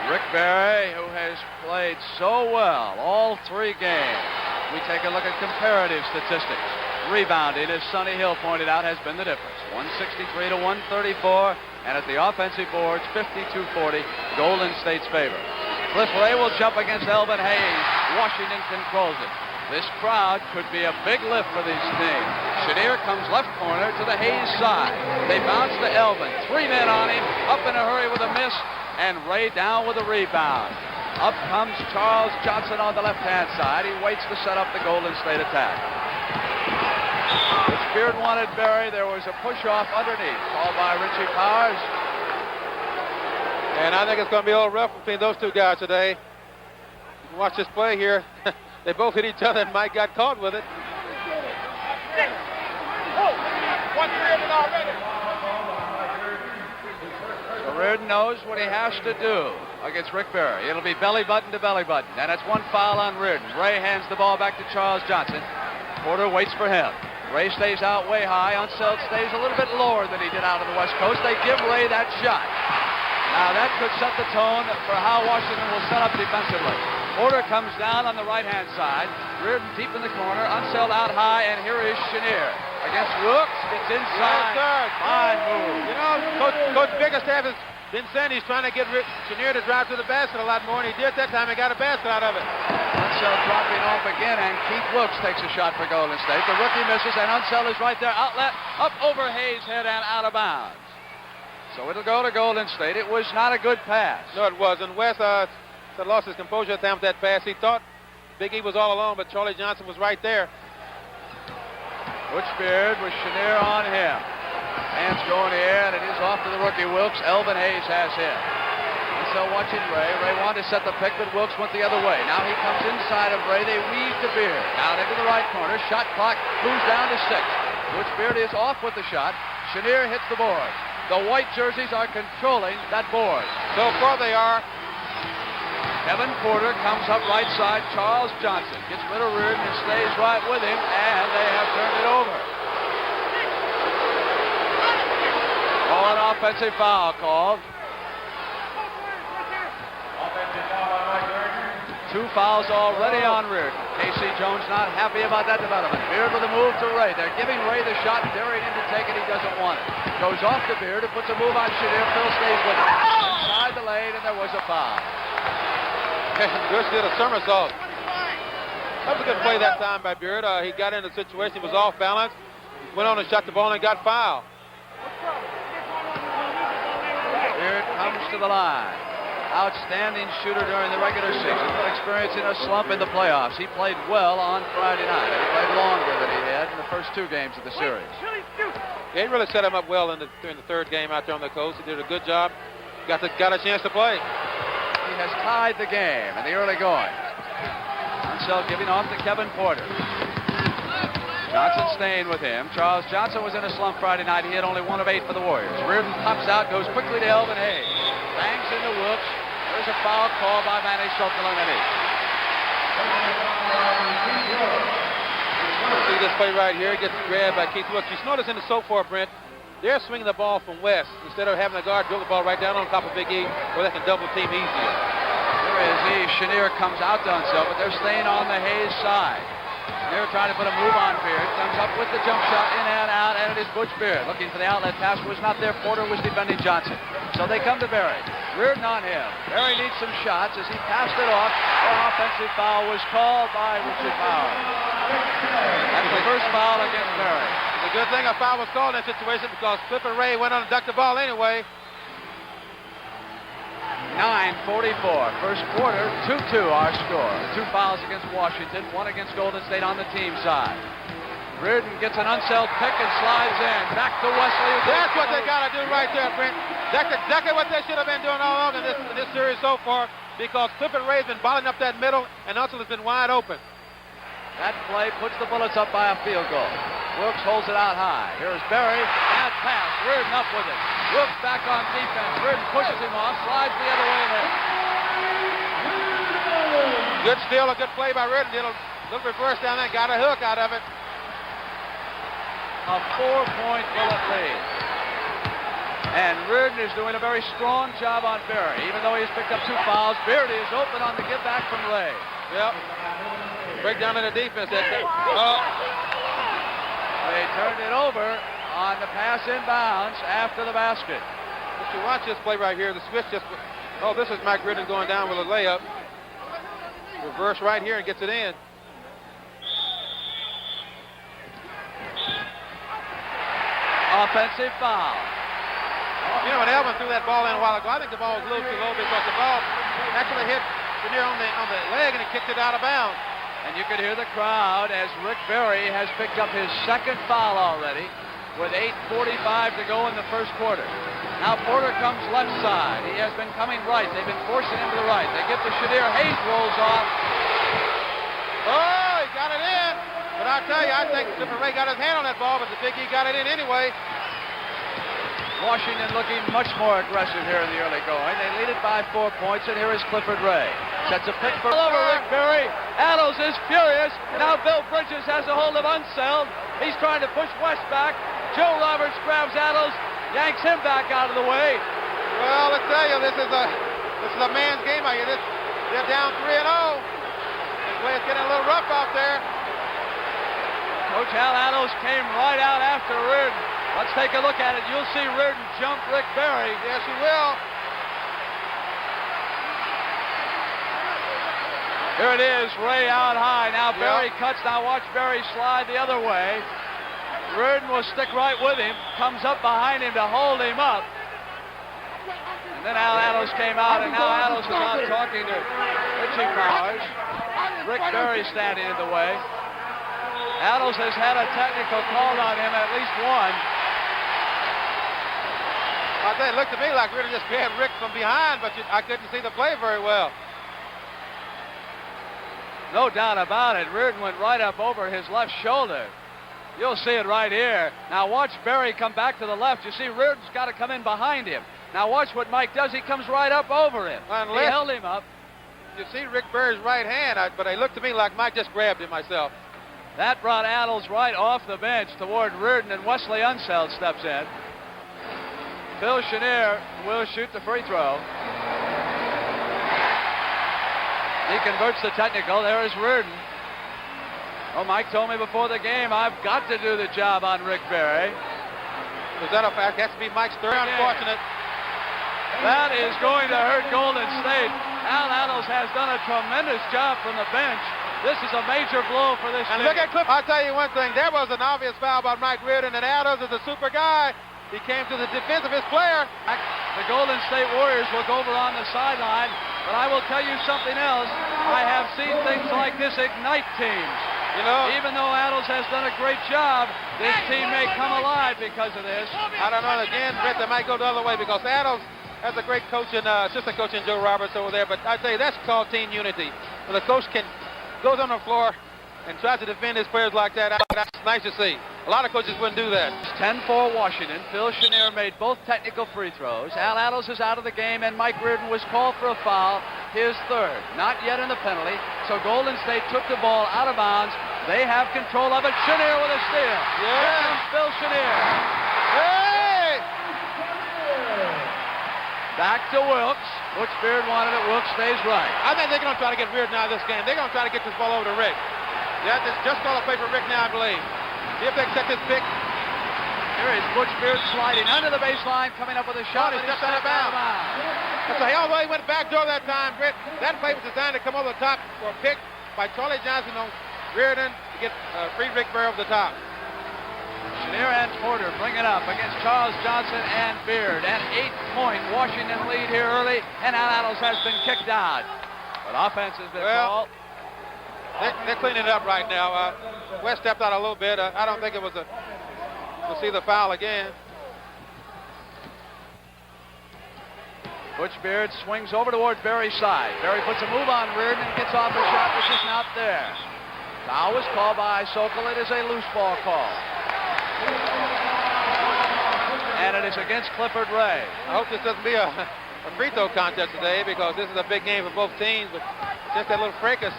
Rick Barry, who has played so well all 3 games. We take a look at comparative statistics. Rebounding, as Sonny Hill pointed out, has been the difference. 163 to 134, and at the offensive boards, 52-40, Golden State's favor. Cliff Ray will jump against Elvin Hayes. Washington controls it. This crowd could be a big lift for these teams. Chenier comes left corner to the Hayes side. They bounce to Elvin. 3 men on him, up in a hurry with a miss, and Ray down with a rebound. Up comes Charles Johnson on the left-hand side. He waits to set up the Golden State attack. Which Beard wanted Barry. There was a push-off underneath, called by Richie Powers. And I think it's going to be a little rough between those 2 guys today. You can watch this play here. They both hit each other, and Mike got caught with it. So Reardon knows what he has to do against Rick Barry. It'll be belly button to belly button, and it's 1 foul on Reardon. Ray hands the ball back to Charles Johnson. Porter waits for him. Ray stays out way high. Unseld stays a little bit lower than he did out on the West Coast. They give Ray that shot. Now that could set the tone for how Washington will set up defensively. Porter comes down on the right-hand side. Reardon deep in the corner. Unseld out high, and here is Chenier against Wilkes. Gets inside. Yes, fine move. You know, Coach Bickerstaff has been saying he's trying to get Chenier to drive to the basket a lot more, and he did that time. He got a basket out of it. Unseld dropping off again, and Keith Wilkes takes a shot for Golden State. The rookie misses, and Unseld is right there. Outlet up over Hayes' head and out of bounds. So it'll go to Golden State. It was not a good pass. No, it wasn't. West lost his composure at the time with that pass. He thought Big E was all alone, but Charlie Johnson was right there. Butch Beard with Chenier on him. Hands go in the air, and it is off to the rookie Wilkes. Elvin Hayes has him. And so watching Ray. Ray wanted to set the pick, but Wilkes went the other way. Now he comes inside of Ray. They weave to Beard. Out into the right corner. Shot clock moves down to 6. Butch Beard is off with the shot. Chenier hits the board. The white jerseys are controlling that board. So far they are. Kevin Porter comes up right side. Charles Johnson gets rid of Reardon and stays right with him, and they have turned it over. An offensive foul called. Two fouls already on Reardon. Casey Jones not happy about that development. Beard with a move to Ray. They're giving Ray the shot. Daring him to take it. He doesn't want it. Goes off to Beard and puts a move on Chenier. Phil stays with it. Inside the lane, and there was a foul. Bush did a somersault. That was a good play that time by Beard. He got in the situation. He was off balance. Went on and shot the ball and got fouled. Beard comes to the line. Outstanding shooter during the regular season, but experiencing a slump in the playoffs. He played well on Friday night. He played longer than he had in the first 2 games of the series. Yeah, he really set him up well during the 3rd game out there on the coast. He did a good job. Got a chance to play. He has tied the game in the early going. Unseld giving off to Kevin Porter. Johnson staying with him. Charles Johnson was in a slump Friday night. He had only 1 of 8 for the Warriors. Reardon pops out, goes quickly to Elvin Hayes. Bangs into Wilkes. There's a foul call by Manny Sokoloneni. See this play right here. Gets grabbed by Keith Wilkes. You notice in the so far, Brent, they're swinging the ball from west instead of having a guard drill the ball right down on top of Big E where they can double team easier. Here is he. Chenier comes out to Unseld, but they're staying on the Hayes side. Chenier trying to put a move on Beard. Comes up with the jump shot in and out, and it is Butch Beard looking for the outlet pass. Was not there. Porter was defending Johnson. So they come to Barry. Reardon on him. Barry needs some shots as he passed it off. An offensive foul was called by Richard Powers. That's the first foul against Barry. It's a good thing a foul was called in that situation because Cliff and Ray went on to duck the ball anyway. 9:44. First quarter, 2-2 our score. 2 fouls against Washington, 1 against Golden State on the team side. Reardon gets an Unseld pick and slides in. Back to Wesley. That's what they got to do right there, Brent. That's exactly what they should have been doing all along in this series so far because Cliff and Ray's been balling up that middle and Unseld has been wide open. That play puts the Bullets up by a field goal. Wilkes holds it out high. Here's Barry. Bad pass. Reardon up with it. Wilkes back on defense. Reardon pushes him off. Slides the other way in. Good steal. A good play by Reardon. Did a little reverse down there. Got a hook out of it. A 4-point Bullet lead. And Reardon is doing a very strong job on Berry. Even though he's picked up 2 fouls, Beardy is open on the give back from Ray. Yep. Breakdown in the defense. They turned it over on the pass inbounds after the basket. If you watch this play right here, the switch just... Oh, this is Mike Reardon going down with a layup. Reverse right here and gets it in. Offensive foul. You know, when Elvin threw that ball in a while ago, I think the ball was a little too low because the ball actually hit Chenier on the leg and he kicked it out of bounds. And you can hear the crowd as Rick Berry has picked up his 2nd foul already with 8:45 to go in the first quarter. Now Porter comes left side. He has been coming right. They've been forcing him to the right. They give to Chenier. Hayes rolls off. Oh, he got it in. But I tell you, I think Clifford Ray got his hand on that ball, but the Big E got it in anyway. Washington looking much more aggressive here in the early going. They lead it by 4 points, and here is Clifford Ray. Sets a pick for over Rick Berry. Adles is furious. Now Bill Bridges has a hold of Unseld. He's trying to push West back. Joe Roberts grabs Adles, yanks him back out of the way. Well, I tell you, this is a man's game out here. They're down 3-0. This way it's getting a little rough out there. Coach Al Adles came right out after Reardon. Let's take a look at it. You'll see Reardon jump Rick Berry. Yes, he will. Here it is, Ray out high. Now Berry cuts. Now watch Berry slide the other way. Reardon will stick right with him. Comes up behind him to hold him up. And then Al Adles came out, and now Adles is out talking to Richie Powers. Rick Berry standing in the way. Adles has had a technical called on him, at least one. I think it looked to me like Reardon just grabbed Rick from behind, but I couldn't see the play very well. No doubt about it. Reardon went right up over his left shoulder. You'll see it right here. Now watch Berry come back to the left. You see Reardon's got to come in behind him. Now watch what Mike does. He comes right up over him. He held him up. You see Rick Berry's right hand, but it looked to me like Mike just grabbed him myself. That brought Adles right off the bench toward Reardon, and Wesley Unseld steps in. Phil Chenier will shoot the free throw. He converts the technical. There is Reardon. Oh, Mike told me before the game, I've got to do the job on Rick Berry. Was that a fact? Has to be Mike's third. Unfortunate. That is going to hurt Golden State. Al Adles has done a tremendous job from the bench. This is a major blow for this team. And look at Cliff. I'll tell you one thing. There was an obvious foul by Mike Reardon, and Adles is a super guy. He came to the defense of his player. The Golden State Warriors will go over on the sideline, but I will tell you something else. I have seen things like this ignite teams. You know, even though Adles has done a great job, this team may come alive because of this. I don't know. Again, Brett, they might go the other way because Adles has a great coach and assistant coach in Joe Roberts over there. But I tell you, that's called team unity. When the coach goes on the floor and tries to defend his players like that, that's nice to see. A lot of coaches wouldn't do that. 10-4 Washington. Phil Chenier made both technical free throws. Al Adles is out of the game, and Mike Reardon was called for a foul, his third. Not yet in the penalty, so Golden State took the ball out of bounds. They have control of it. Chenier with a steal. Here comes Phil Chenier. Hey! Back to Wilkes. Butch Beard wanted it. Wilkes stays right. I think they're going to try to get Reardon out of this game. They're going to try to get this ball over to Rick. Yeah, this just call a play for Rick now, I believe. See if they can set this pick. Here is Butch Beard sliding under the baseline, coming up with a shot. He stepped out of bounds. That's a hell of a way he went back door that time, Britt. That play was designed to come over the top for a pick by Charlie Johnson on Reardon to get free Rick Berry over the top. Chenier and Porter bring it up against Charles Johnson and Beard. An 8-point Washington lead here early, and Al Adles has been kicked out. But offense has been called. They're cleaning it up right now. West stepped out a little bit. I don't think it was we'll see the foul again. Butch Beard swings over toward Berry's side. Berry puts a move on Reardon and gets off a shot which is not there. Foul was called by Sokol. It is a loose ball call. And it is against Clifford Ray. I hope this doesn't be a free throw contest today because this is a big game for both teams. But just that little fracas,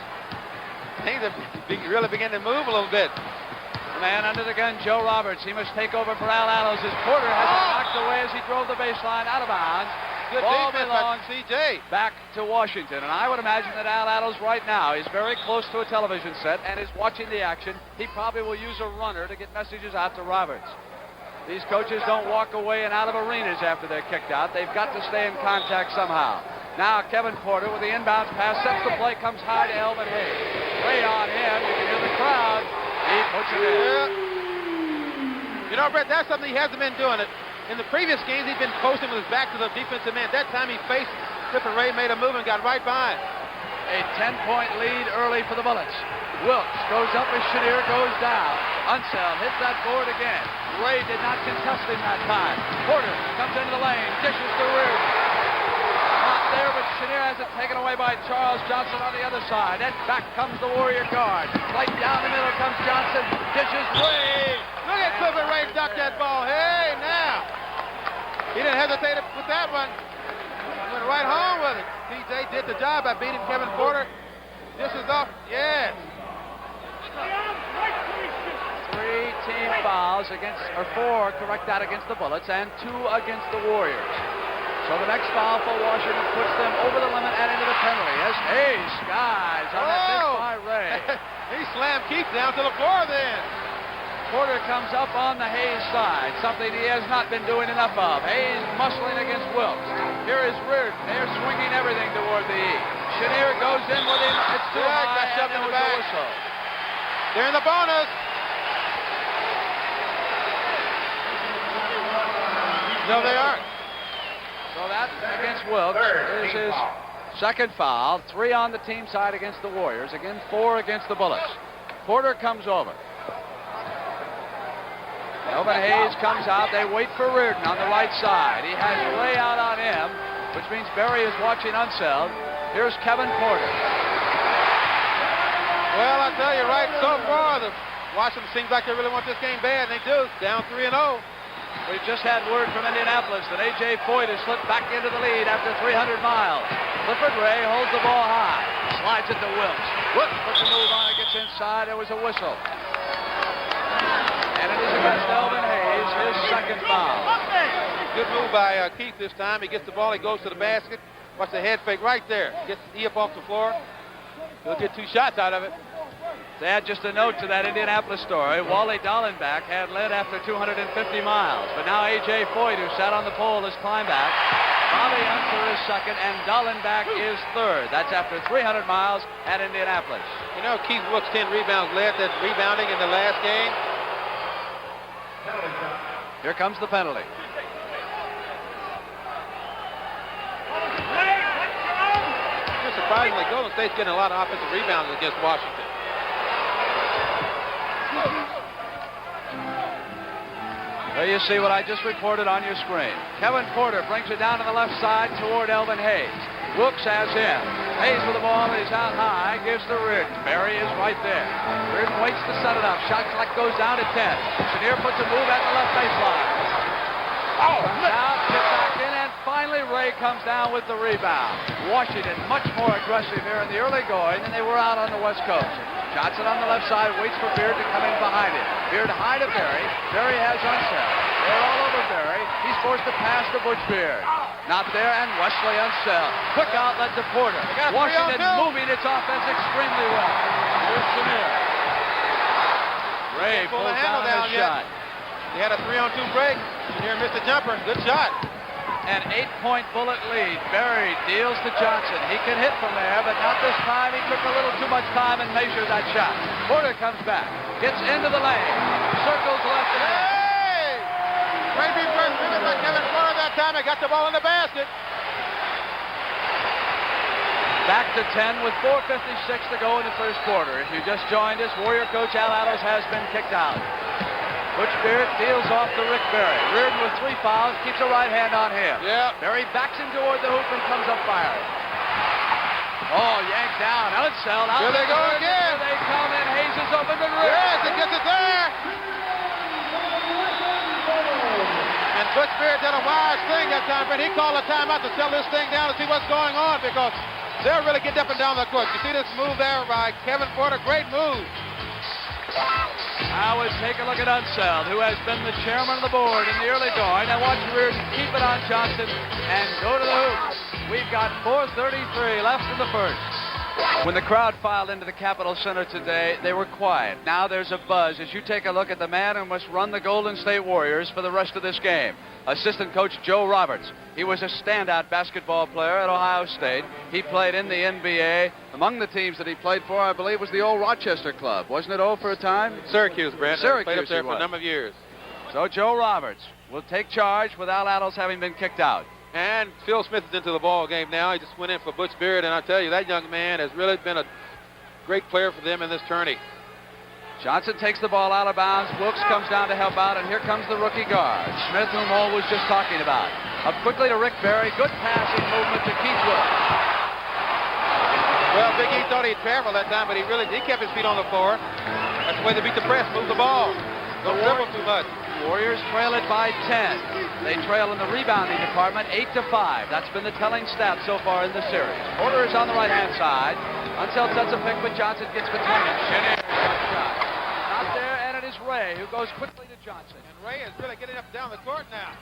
things have really begun to move a little bit. The man under the gun, Joe Roberts. He must take over for Al Allos as Porter has it knocked away as he drove the baseline out of bounds. Good Ball defense belongs by CJ. back to Washington. And I would imagine that Al Allos right now is very close to a television set and is watching the action. He probably will use a runner to get messages out to Roberts. These coaches don't walk away and out of arenas after they're kicked out. They've got to stay in contact somehow. Now Kevin Porter with the inbounds pass, sets the play, comes high to Elvin Hayes. Right on him, you can hear the crowd. He puts it in. You know, Brett, that's something he hasn't been doing. In the previous games, he'd been posting with his back to the defensive man. That time he faced Clifford Ray, made a move and got right behind. A 10-point lead early for the Bullets. Wilkes goes up as Chenier goes down. Unseld hits that board again. Ray did not contest him that time. Porter comes into the lane, dishes to Reardon. Not there, but Chenier has it taken away by Charles Johnson on the other side. And back comes the Warrior guard. Right down the middle comes Johnson. Dishes Ray. Look at Clifford Ray duck that ball. Hey, now. He didn't hesitate with that one. Went right home with it. TJ did the job by beating Kevin Porter. This is off. Yes. 3 team fouls against, or 4 correct that against the Bullets, and 2 against the Warriors. So the next foul for Washington puts them over the limit and into the penalty as Hayes skies on that miss by Ray. He slammed Keith down to the floor then. Porter comes up on the Hayes side, something he has not been doing enough of. Hayes muscling against Wilkes. Here is Reardon. They're swinging everything toward the E. Chenier goes in with him. It's too high, and there was a whistle. They're in the bonus. No, they aren't. So that against Wilkes is his second foul. 3 on the team side against the Warriors. Again, 4 against the Bullets. Porter comes over. Elvin Hayes comes out. They wait for Reardon on the right side. He has Ray out on him, which means Berry is watching Unseld. Here's Kevin Porter. Well, I tell you, right, so far, the Washington seems like they really want this game bad, and they do. Down 3-0. We've just had word from Indianapolis that A.J. Foyt has slipped back into the lead after 300 miles. Clifford Ray holds the ball high. Slides it to Wilkes. Wilkes puts a move on it, gets inside. There was a whistle. And it is against Elvin Hayes, his second foul. Good move by Keith this time. He gets the ball, he goes to the basket. Watch the head fake right there. Gets E up off the floor. He'll get 2 shots out of it. To add just a note to that Indianapolis story, Wally Dallenbach had led after 250 miles. But now A.J. Foyt, who sat on the pole, has climbed back. Bobby Unser is second, and Dallenbach is third. That's after 300 miles at Indianapolis. You know, Keith Wilkes 10 rebounds, led that rebounding in the last game. Here comes the penalty. Surprisingly, Golden State's getting a lot of offensive rebounds against Washington. There you see what I just reported on your screen. Kevin Porter brings it down to the left side toward Elvin Hayes. Wilkes has him. Hayes with the ball is out high, gives to Reardon. Berry is right there. Reardon waits to set it up. Shot clock goes down to 10. Chenier puts a move at the left baseline. Comes out, gets back in, and finally Ray comes down with the rebound. Washington much more aggressive here in the early going than they were out on the West Coast. Johnson on the left side, waits for Beard to come in behind him. Beard high to Berry. Berry has Unseld. They're all over Berry. He's forced to pass to Butch Beard. Not there, and Wesley Unseld. Quick outlet to Porter. Washington moving its offense extremely well. Here's Chenier. Ray pulls down his shot. He had a 3-on-2 break. Chenier missed the jumper. Good shot. An 8-point Bullet lead. Berry deals to Johnson. He can hit from there, but not this time. He took a little too much time and measured that shot. Porter comes back. Gets into the lane. Circles left and right. Hey! Great first driven by Kevin Porter that time. He got the ball in the basket. Back to 10 with 4:56 to go in the first quarter. If you just joined us, Warrior coach Al Allos has been kicked out. Butch Beard deals off to Rick Berry. Reardon with 3 fouls, keeps a right hand on him. Yeah. Berry backs him toward the hoop and comes up firing. Oh, yanked down. Unseld out. Here they go again. Here they come, and Hayes is open to Reardon. Yes, he gets it there. And Butch Beard did a wise thing that time, but he called a timeout to settle this thing down and see what's going on because they're really getting up and down the court. You see this move there by Kevin Porter? Great move. Now let's take a look at Unseld, who has been the chairman of the board in the early going. Now watch Reardon keep it on Johnson and go to the hoop. We've got 4:33 left in the first. When the crowd filed into the Capitol Center today, they were quiet. Now there's a buzz as you take a look at the man who must run the Golden State Warriors for the rest of this game. Assistant coach Joe Roberts. He was a standout basketball player at Ohio State. He played in the NBA. Among the teams that he played for, I believe, was the old Rochester club. Wasn't it, for a time? Syracuse, Brent. Syracuse played up there for a number of years. So Joe Roberts will take charge with Al Attles having been kicked out. And Phil Smith is into the ball game now. He just went in for Butch Beard, and I tell you, that young man has really been a great player for them in this tourney. Johnson takes the ball out of bounds. Wilkes comes down to help out, and here comes the rookie guard, Smith, whom Ole was just talking about. Up quickly to Rick Barry. Good passing movement to Keith Wilkes. Well, Big E thought he'd travel that time, but he kept his feet on the floor. That's the way to beat the press, move the ball. Don't dribble too much. Warriors trail it by 10. They trail in the rebounding department 8-5. That's been the telling stat so far in the series. Porter is on the right-hand side. Unseld sets a pick, but Johnson gets between it. Chenier shot. Not there, and it is Ray who goes quickly to Johnson. And Ray is really getting up and down the court now.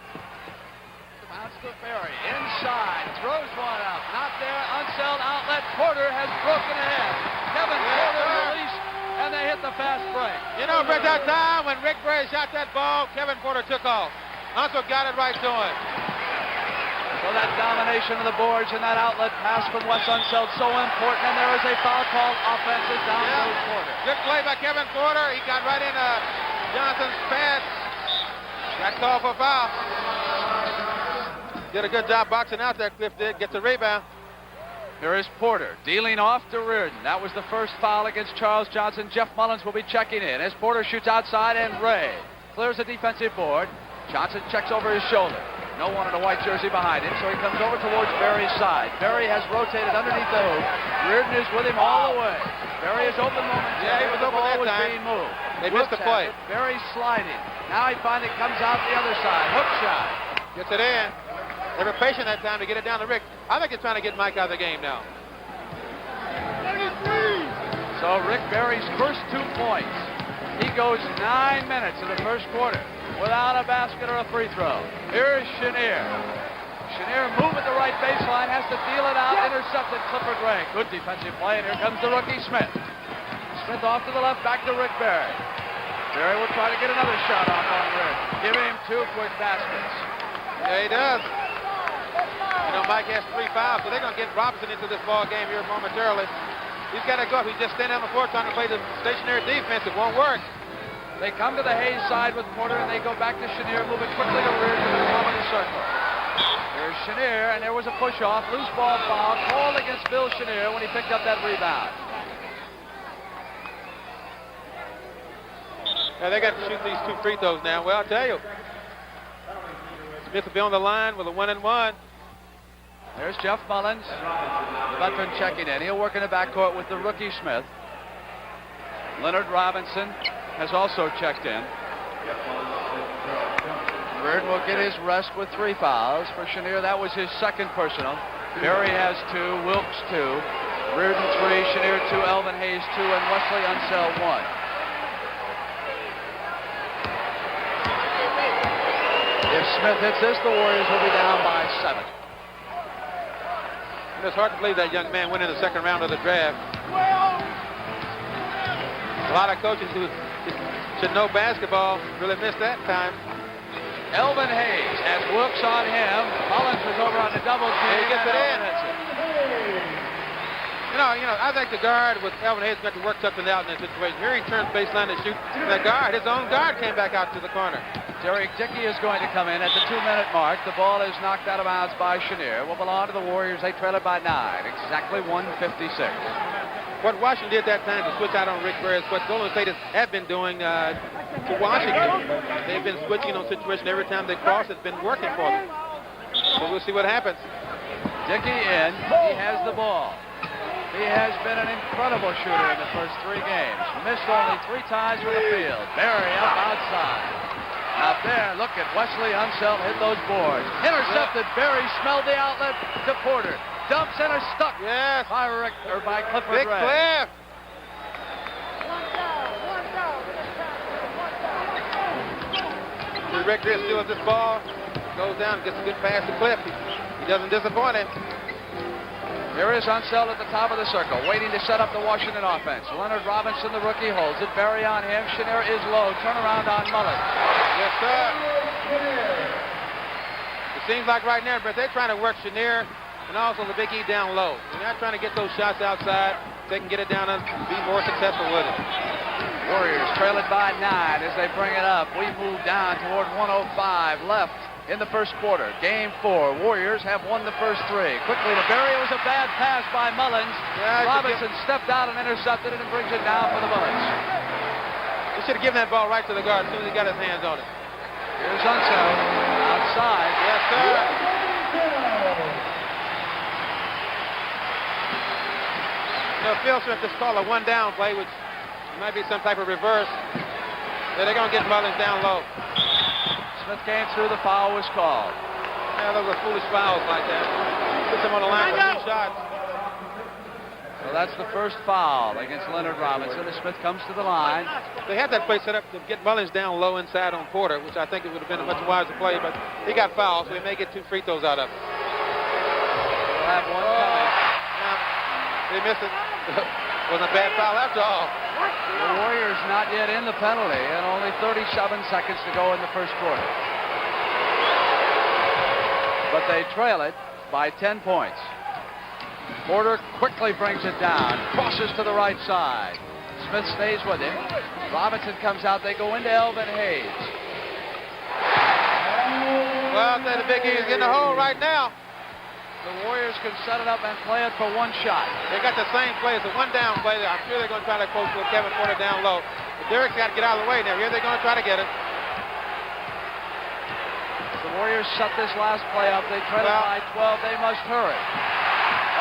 Bounce to Barry. Inside. Throws one up. Not there. Unseld outlet. Porter has broken ahead. Kevin Porter released. And they hit the fast break. You know, Brett, that time when Rick Barry shot that ball, Kevin Porter took off. Unseld got it right to him. So that domination of the boards and that outlet pass from Wes Unseld so important, and there is a foul call. Offensive down goes Porter. Good play by Kevin Porter. He got right in Johnson's pass. Got called for a foul. Did a good job boxing out there, Cliff did. Gets a rebound. Here is Porter dealing off to Reardon. That was the first foul against Charles Johnson. Jeff Mullins will be checking in as Porter shoots outside, and Ray clears the defensive board. Johnson checks over his shoulder. No one in a white jersey behind him, so he comes over towards Barry's side. Barry has rotated underneath the hoop. Reardon is with him all the way. Barry is open momentarily. Yeah, he was open that time. Being moved. They missed the play. Barry sliding. Now he finally comes out the other side. Hook shot. Gets it in. They were patient that time to get it down to Rick. I think they're trying to get Mike out of the game now. So Rick Barry's first 2 points. He goes 9 minutes in the first quarter without a basket or a free throw. Here's Chenier. Chenier move at the right baseline, has to deal it out, intercepted Clifford Ray. Good defensive play, and here comes the rookie Smith. Smith off to the left, back to Rick Barry. Barry will try to get another shot off on Rick, giving him 2 quick baskets. Yeah, he does. You know, Mike has 3 fouls, so they're going to get Robinson into this ball game here momentarily. He's got to go up. He's just standing on the floor trying to play the stationary defense. It won't work. They come to the Hayes side with Porter, and they go back to Chenier, moving quickly to Reardon to the top of the circle. There's Chenier, and there was a push-off. Loose ball foul called against Bill Chenier when he picked up that rebound. Yeah, they got to shoot these 2 free throws now. Well, I'll tell you. Smith will be on the line with a 1-and-1. There's Jeff Mullins, the veteran checking in. He'll work in the backcourt with the rookie Smith. Leonard Robinson has also checked in. Reardon will get his rest with 3 fouls. For Chenier, that was his second personal. Barry has 2, Wilkes 2, Reardon 3, Chenier 2, Elvin Hayes 2, and Wesley Unseld 1. If Smith hits this, the Warriors will be down by 7. It's hard to believe that young man went in the second round of the draft. A lot of coaches who should know basketball really missed that time. Elvin Hayes has Wilkes on him. Mullins was over on the double team. He gets it in. You know, I think the guard with Elvin Hayes got to work something out in that situation. Here he turns baseline to shoot. And the guard, his own guard, came back out to the corner. Derek Dickey is going to come in at the 2-minute mark. The ball is knocked out of bounds by Chenier. Will belong to the Warriors. They trail it by 9. Exactly 1:56. What Washington did that time to switch out on Rick Barry is what Golden State have been doing to Washington. They've been switching on situation every time they cross. It's been working for them. So we'll see what happens. Dickey in. He has the ball. He has been an incredible shooter in the first 3 games. Missed only 3 times from the field. Barry up outside. Out there, look at Wesley Unseld hit those boards. Intercepted. Barry smelled the outlet to Porter. Dumps in or stuck. Yes. By Clifford Big Ray. Cliff. Rick here steals this ball, goes down, gets a good pass to Cliff. He doesn't disappoint him. Here is Unseld at the top of the circle, waiting to set up the Washington offense. Leonard Robinson, the rookie, holds it. Barry on him. Chenier is low. Turnaround on Mullins. Yes, sir. It seems like right now, but they're trying to work Chenier and also the Big E down low. They're not trying to get those shots outside. They can get it down and be more successful with it. Warriors trail it by 9 as they bring it up. We move down toward 1:05 left in the first quarter. Game 4. Warriors have won the first 3. Quickly to Barry. It was a bad pass by Mullins. Yeah, Robinson stepped out and intercepted it and brings it down for the Bullets. He should have given that ball right to the guard as soon as he got his hands on it. Here's Unseld outside. Yes, sir. Phil Smith just called a 1-down play, which might be some type of reverse. They're going to get Mullins down low. Smith came through. The foul was called. Yeah, those are foolish fouls like that. Puts him on the line for 2 shots. So that's the first foul against Leonard Robinson as Smith comes to the line. They had that play set up to get Mullins down low inside on Porter, which I think it would have been a much wiser play, but he got fouled, so he may get 2 free throws out of it. We'll have one coming. They missed it. Wasn't a bad foul after all. The Warriors not yet in the penalty and only 37 seconds to go in the first quarter. But they trail it by 10 points. Porter quickly brings it down, crosses to the right side. Smith stays with him. Robinson comes out. They go into Elvin Hayes. Well, I'll say the Big E is in the hole right now. The Warriors can set it up and play it for 1 shot. They got the same play. It's a 1-down play. I'm sure they're going to try to coach with Kevin Porter down low. But Derek's got to get out of the way now. Here they're going to try to get it. The Warriors set this last play up. They trail it by 12. They must hurry.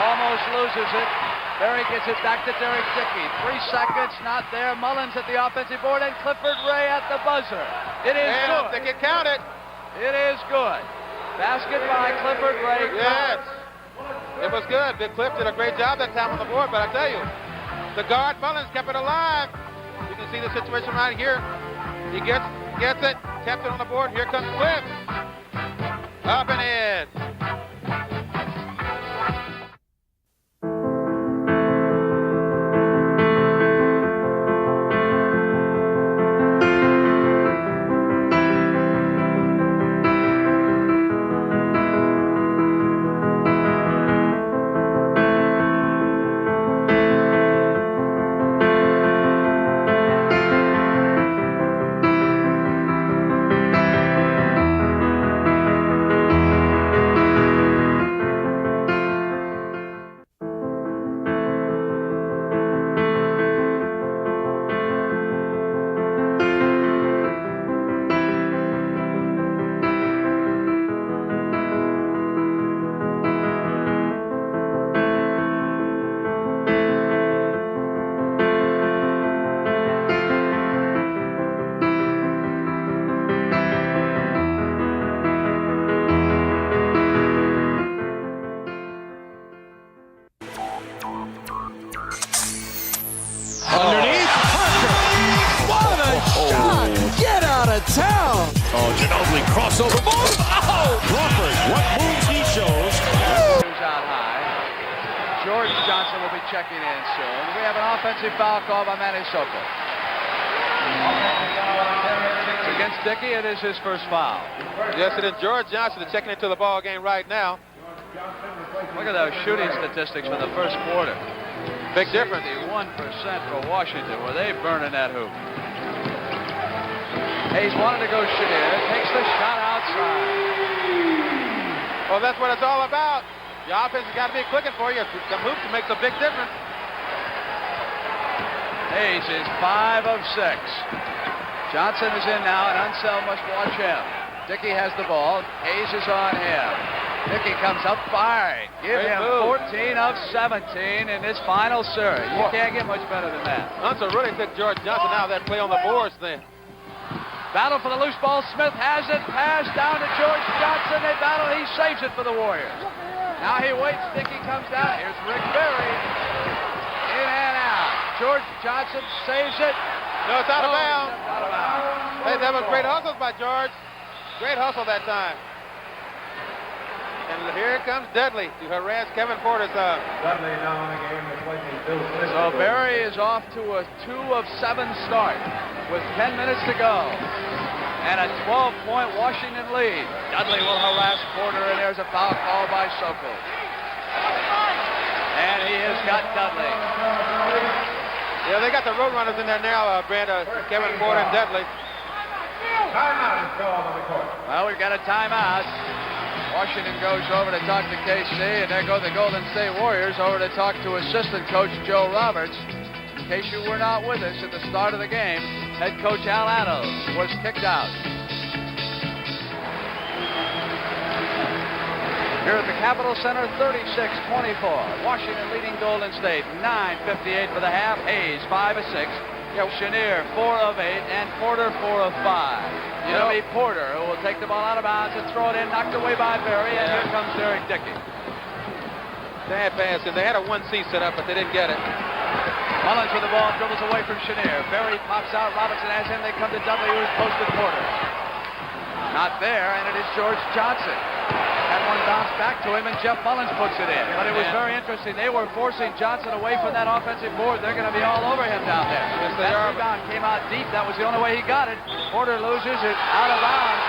Almost loses it. Barry gets it back to Derek Dickey. 3 seconds, not there. Mullins at the offensive board and Clifford Ray at the buzzer. It is good. They can count it. It is good. Basket by Clifford Ray. Yes. It was good. Big Cliff did a great job that time on the board, but I tell you, the guard Mullins kept it alive. You can see the situation right here. He gets it, kept it on the board. Here comes Cliff. Up and in. Crossover ball. Oh! Crawford, what moves he shows. Out high. George Johnson will be checking in soon. We have an offensive foul call by Manny Soko. Against Dickey, it is his first foul. Yes, it is. George Johnson is checking into the ball game right now. Look at those shooting statistics for the first quarter. Big difference. 61% for Washington. Were they burning that hoop? Hayes wanted to go Chenier. Takes the shot outside. Well, that's what it's all about. The offense has got to be clicking for you. Some hoops makes a big difference. Hayes is 5 of 6. Johnson is in now, and Unseld must watch him. Dickey has the ball. Hayes is on him. Dickey comes up firing. Give him 14 of 17 in this final series. You can't get much better than that. Unseld really took George Johnson out of that play on the boards then. Battle for the loose ball. Smith has it. Pass down to George Johnson. They battle. He saves it for the Warriors. Now he waits. Dickey comes down. Here's Rick Barry. In and out. George Johnson saves it. No, it's out of bounds. Hey, that was great hustles by George. Great hustle that time. And here comes Dudley to harass Kevin Porter's Dudley now in the game replacing Bill Smith. So Berry is off to a 2 of 7 start with 10 minutes to go. And a 12-point Washington lead. Dudley will harass Porter, and there's a foul call by Sokol. And he has got Dudley. Yeah, they got the Roadrunners in there now, Brent, Kevin Porter and Dudley. Timeout is called on the court. Well, we've got a timeout. Washington goes over to talk to KC, and there go the Golden State Warriors over to talk to assistant coach Joe Roberts. In case you were not with us at the start of the game, head coach Al Adams was kicked out. Here at the Capitol Center, 36-24. Washington leading Golden State, 9:58 for the half. Hayes, 5 of 6. Chenier, 4 of 8, and Porter, 4 of 5. It'll be Porter who will take the ball out of bounds and throw it in, knocked away by Berry, and here comes Derek Dickey. Bad pass, and they had a 1C set up, but they didn't get it. Mullins with the ball, dribbles away from Chenier. Berry pops out, Robinson has him, they come to Dudley, who is posted Porter. Not there, and it is George Johnson. Had one bounce back to him, and Jeff Mullins puts it in. But it was very interesting. They were forcing Johnson away from that offensive board. They're going to be all over him down there. Yes, they are. Rebound came out deep. That was the only way he got it. Porter loses it out of bounds.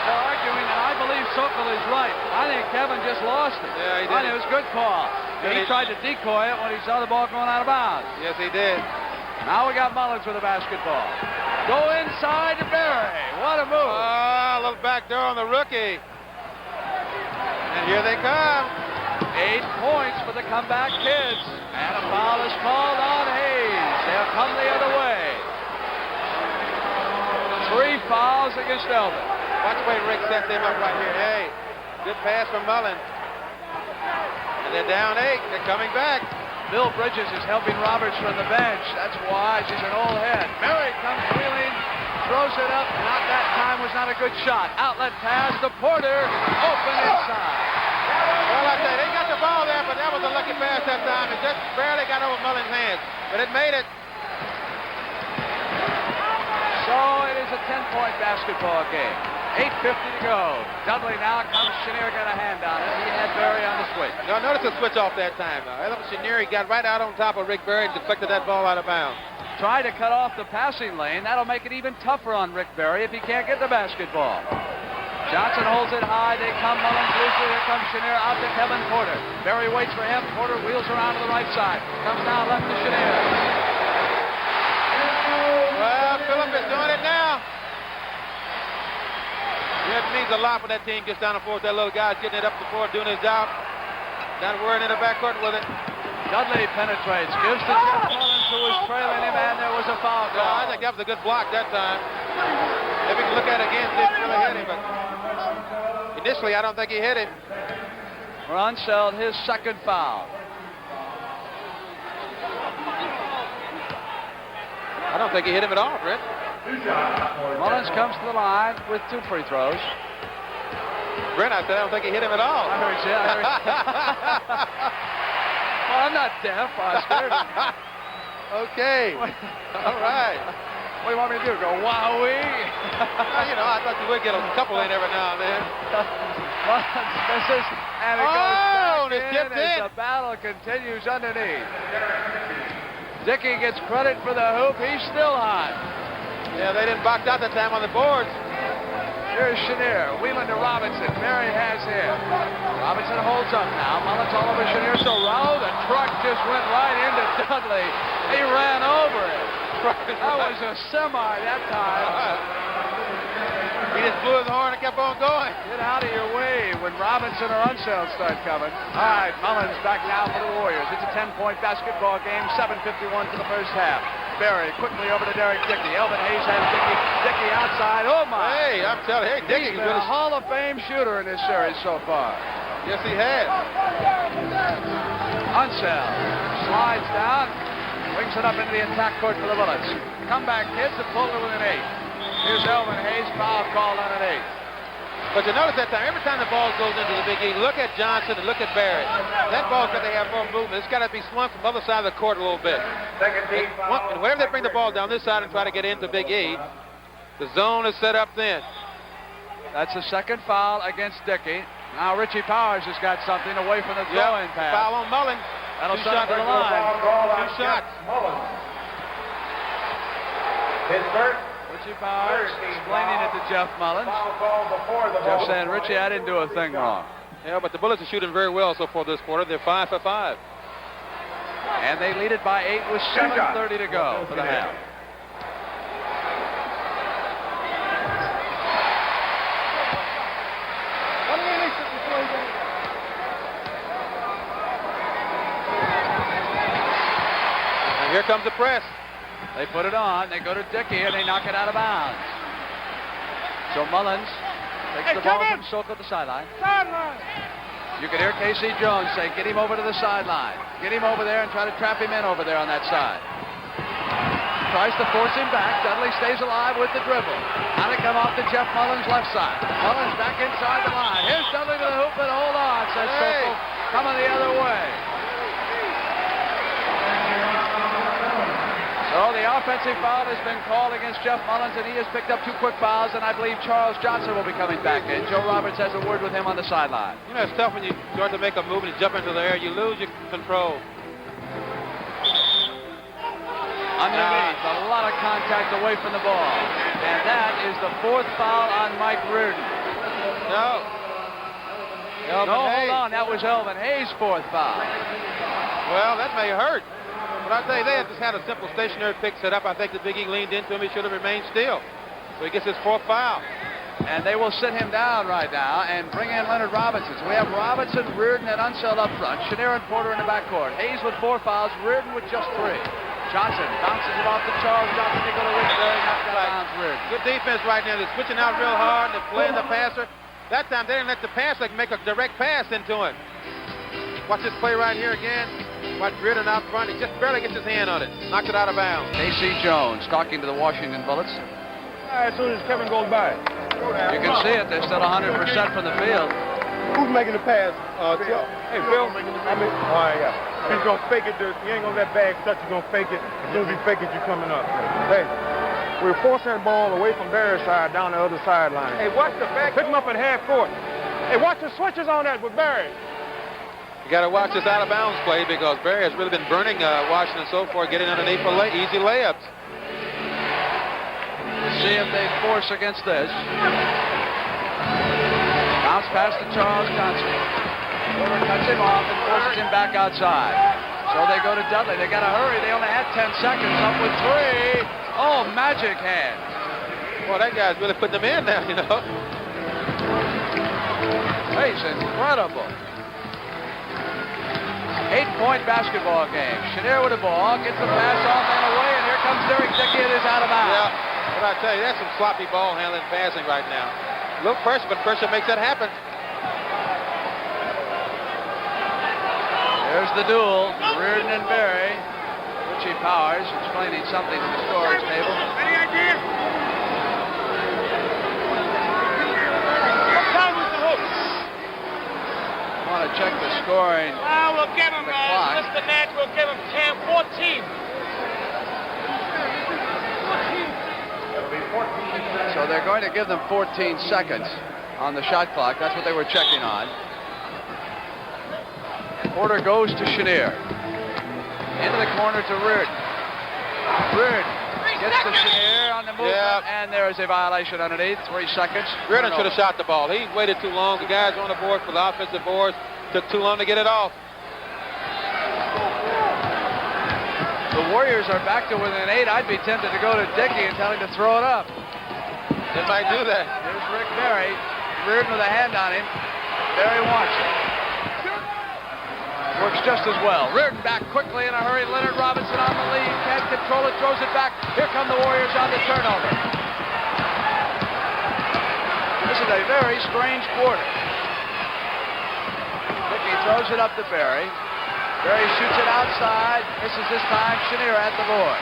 They're arguing, and I believe Sokol is right. I think Kevin just lost it. Yeah, he did. I think it was a good call. He tried to decoy it when he saw the ball going out of bounds. Yes, he did. Now we got Mullins with the basketball. Go inside to Berry. What a move. A little back door on the rookie. And here they come. 8 points for the comeback kids. And a foul is called on Hayes. They'll come the other way. 3 fouls against Elvin. Watch the way Rick set them up right here. Hey, good pass from Mullins. And they're down 8. They're coming back. Bill Bridges is helping Roberts from the bench. That's why she's an old head. Berry comes wheeling, throws it up. Not that time, was not a good shot. Outlet pass to Porter. Open inside. Well, I say they got the ball there, but that was a lucky pass that time. It just barely got over Mullins' hands, but it made it. So it is a 10-point basketball game. 8:50 to go. Dudley now comes. Chenier got a hand on it. He had Berry on the switch. No, notice the switch off that time. Elvin Chenier got right out on top of Rick Berry and deflected that ball out of bounds. Try to cut off the passing lane. That'll make it even tougher on Rick Berry if he can't get the basketball. Johnson holds it high. They come. Mullins loses. Here comes Chenier out to Kevin Porter. Berry waits for him. Porter wheels around to the right side. Comes down left to Chenier. Well, Phillip is doing it now. It means a lot when that team gets down the floor. That little guy's getting it up the floor, doing his job. Not worrying in the backcourt with it. Dudley penetrates. Gives to Jeff Mullins, who was trailing him, and there was a foul call. I think that was a good block that time. If we can look at it again, see if he really hit him. But initially, I don't think he hit him. For Unseld, his second foul. I don't think he hit him at all, Brett. Mullins comes to the line with 2 free throws. Brent, I said I don't think he hit him at all. I heard you. Well, I'm not deaf, Oscar. Okay. All right. What do you want me to do? Go wowee? Well, you know, I thought you would get a couple in every now and then. Mullins misses, and it goes back it's tipped in. as the battle continues underneath. Dickey gets credit for the hoop. He's still hot. Yeah, they didn't box out that time on the boards. Here's Chenier, wheeling to Robinson. Berry has him. Robinson holds up now. Mullins all over Chenier. So Rowe, the truck just went right into Dudley. He ran over it. That was a semi that time. He just blew his horn and kept on going. Get out of your way when Robinson or Unseld start coming. All right, Mullins back now for the Warriors. It's a 10-point basketball game. 7:51 for the first half. Berry quickly over to Derek Dickey. Elvin Hayes has Dickey. Dickey outside. Oh, my. Hey, I'm telling you. Hey, Dickey's been a Hall of Fame shooter in this series so far. Yes, he has. Unseld slides down. Wings it up into the attack court for the Bullets. Comeback kids have pulled it with an 8. Here's Elvin Hayes. Foul called on an 8. But you notice that time, every time the ball goes into the Big E, look at Johnson and look at Barrett. That ball's got to have more movement. It's got to be swung from the other side of the court a little bit. And whenever they bring the ball down this side and try to get into Big E, the zone is set up then. That's the second foul against Dickey. Now Richie Powers has got something away from the throwing pass. Foul on Mullins. That'll Two send him shots to the line. Two shots. His first. Richie Powers explaining it to Jeff Mullins. Foul call before the Jeff ball. saying, Richie, I didn't do a thing wrong. Yeah, but the Bullets are shooting very well so far this quarter. They're 5 for 5. And they lead it by 8 with 7:30 to go for the half. And here comes the press. They put it on. They go to Dickey, and they knock it out of bounds. So Mullins takes the ball from Sokol at the sideline. You can hear Casey Jones say, get him over to the sideline. Get him over there and try to trap him in over there on that side. Tries to force him back. Dudley stays alive with the dribble. How to come off to Jeff Mullins' left side. Mullins back inside the line. Here's Dudley to the hoop, but hold on, says Sokol. Coming the other way. So the offensive foul has been called against Jeff Mullins, and he has picked up 2 quick fouls, and I believe Charles Johnson will be coming back in. Joe Roberts has a word with him on the sideline. You know, it's tough when you start to make a move and you jump into the air. You lose your control. Underneath, a lot of contact away from the ball. And that is the 4th foul on Mike Reardon. No. Hold on. That was Elvin Hayes' 4th foul. Well, that may hurt. But I tell you, they just had a simple stationary pick set up. I think the Big E leaned into him. He should have remained still. So he gets his 4th foul. And they will sit him down right now and bring in Leonard Robinson. So we have Robinson, Reardon, and Unseld up front. Chenier and Porter in the backcourt. Hayes with 4 fouls. Reardon with just 3. Johnson bounces it off to Charles Johnson. They go to Rick Berry. Knocks out bounds Reardon. Good defense right now. They're switching out real hard. They're playing the passer. That time they didn't let the passer make a direct pass into him. Watch this play right here again. Watch Reardon out front. He just barely gets his hand on it. Knocks it out of bounds. Casey Jones talking to the Washington Bullets. As soon as Kevin goes by. You can see it. They're still 100% from the field. Who's making the pass? Hey, Phil. All right, yeah. He's going to fake it. He ain't going to let bag touch. He's going to fake it. As soon as he fake it, you're coming up. Hey, we're forcing the ball away from Barry's side down the other sideline. Hey, watch the back. Pick him up at half court. Hey, watch the switches on that with Barry. You got to watch this out of bounds play because Barry has really been burning Washington so far, getting underneath for easy layups. Let's see if they force against this. Bounce pass to Charles Johnson. Porter cuts him off and forces him back outside. So they go to Dudley. They got to hurry. They only had 10 seconds. Up with 3. Oh, magic hand. Boy, that guy's really putting them in now, you know. Hey, it's incredible. 8-point basketball game. Chenier with the ball, gets the pass off and away, and here comes Derek Dickey. It is out of bounds. Yeah, but I tell you, that's some sloppy ball handling passing right now. A little pressure, but pressure makes that happen. There's the duel, Reardon and Berry. Richie Powers explaining something to the scorer's table. Any idea? I want to check the scoring. We'll give him, The clock. Mr. Nance, we'll give him 14. So they're going to give them 14 seconds on the shot clock. That's what they were checking on. Porter goes to Chenier. Into the corner to Reardon. Reardon gets to Chenier on the movement, and there is a violation underneath. 3 seconds. Reardon should have shot the ball. He waited too long. The guys on the board for the offensive boards took too long to get it off. The Warriors are back to within 8. I'd be tempted to go to Dickey and tell him to throw it up. They might do that. Here's Rick Berry. Reardon with a hand on him. Berry wants it. Works just as well. Reardon back quickly in a hurry. Leonard Robinson on the lead. Can't control it. Throws it back. Here come the Warriors on the turnover. This is a very strange quarter. Dickey throws it up to Berry. Berry shoots it outside. Misses this time. Chenier at the board.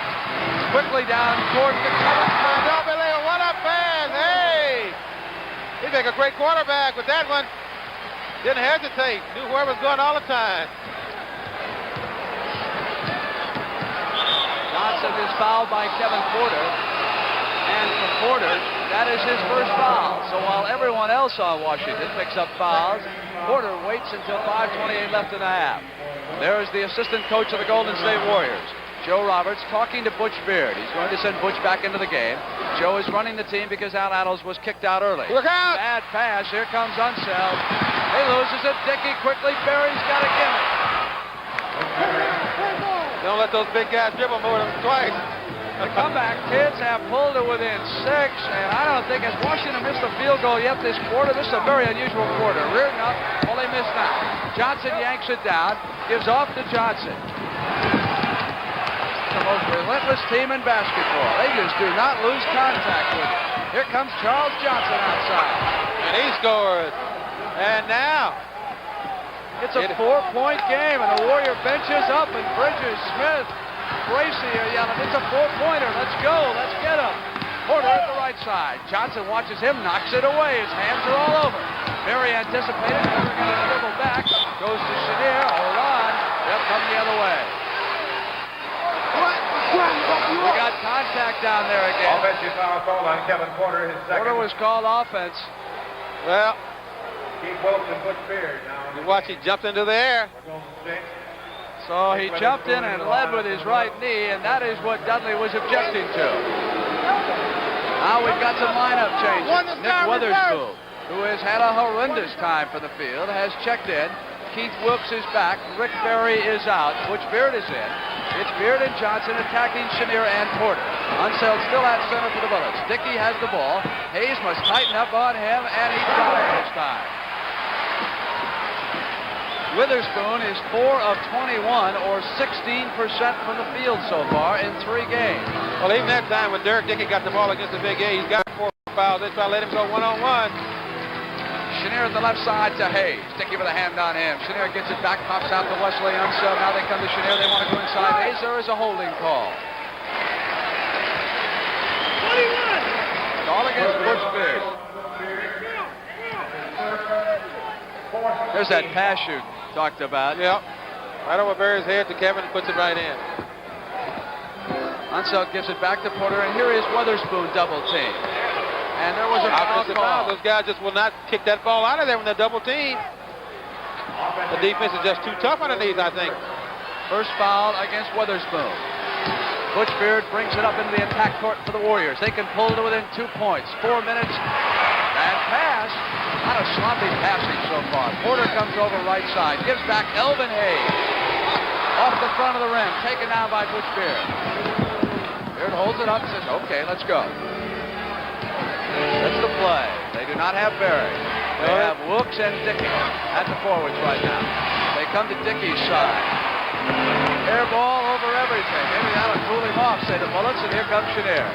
Quickly down court to cover. What a pass! Hey! He'd make a great quarterback with that one. Didn't hesitate. Knew where it was going all the time. Johnson is fouled by Kevin Porter. And for Porter, That is his first foul. So while everyone else on Washington picks up fouls, Porter waits until 5:28 left in the half. There is the assistant coach of the Golden State Warriors, Joe Roberts, talking to Butch Beard. He's going to send Butch back into the game. Joe is running the team because Al Attles was kicked out early. Look out! Bad pass. Here comes Unseld. He loses it. Dickey quickly. Barry's got to give it. Don't let those big guys dribble more than twice. The comeback kids have pulled it within 6, and I don't think as Washington missed a field goal yet this quarter. This is a very unusual quarter. Rearing up. Well, they missed that. Johnson yanks it down. Gives off to Johnson. The most relentless team in basketball. They just do not lose contact with it. Here comes Charles Johnson outside. And he scores. And now it's a 4-point game, and the Warrior bench is up, and Bridges, Smith, Gracie are yelling, it's a 4-pointer. Let's go. Let's get him. Porter at the right side. Johnson watches him, knocks it away. His hands are all over. Very anticipated. Never going to dribble back. Goes to Chenier. Hold on. They'll come the other way. We got contact down there again. Offensive foul call on Kevin Porter. His second. Porter was called offense. Well, Keith Wilkes and Butch Beard now. you watch, he jumped into the air. So he jumped in and led with his right knee, and that is what Dudley was objecting to. Now we've got some lineup changes. Nick Weatherspoon, who has had a horrendous time for the field, has checked in. Keith Wilkes is back. Rick Barry is out. Butch Beard is in. It's Beard and Johnson attacking Chenier and Porter. Unseld still at center for the Bullets. Dickey has the ball. Hayes must tighten up on him, and he got it this time. Witherspoon is 4 of 21, or 16% from the field so far in 3 games. Well, even that time when Derek Dickey got the ball against the Big A, he's got 4 fouls. They try to let him go one-on-one. Chenier at the left side to Hayes. Dickey with a hand on him. Chenier gets it back, pops out to Wesley Unseld. Now they come to Chenier. They want to go inside Hayes. There is a holding call. 21. Call against Butch Beard. There's that pass you talked about. Yep. Right over Barry's head to Kevin and puts it right in. Unseld gives it back to Porter, and here is Weatherspoon double team. And there was a foul call. Those guys just will not kick that ball out of there when they're double team. The defense is just too tough underneath, I think. First foul against Weatherspoon. Butch Beard brings it up into the attack court for the Warriors. They can pull it within 2 points. 4 minutes. Bad pass. A lot of sloppy passing so far. Porter comes over right side. Gives back Elvin Hayes. Off the front of the rim. Taken down by Butch Beard. Beard holds it up and says, okay, let's go. That's the play. They do not have Barry. They have Wilkes and Dickey at the forwards right now. They come to Dickey's side. Air ball over everything. Maybe that'll cool him off, say the Bullets, and here comes Chenier.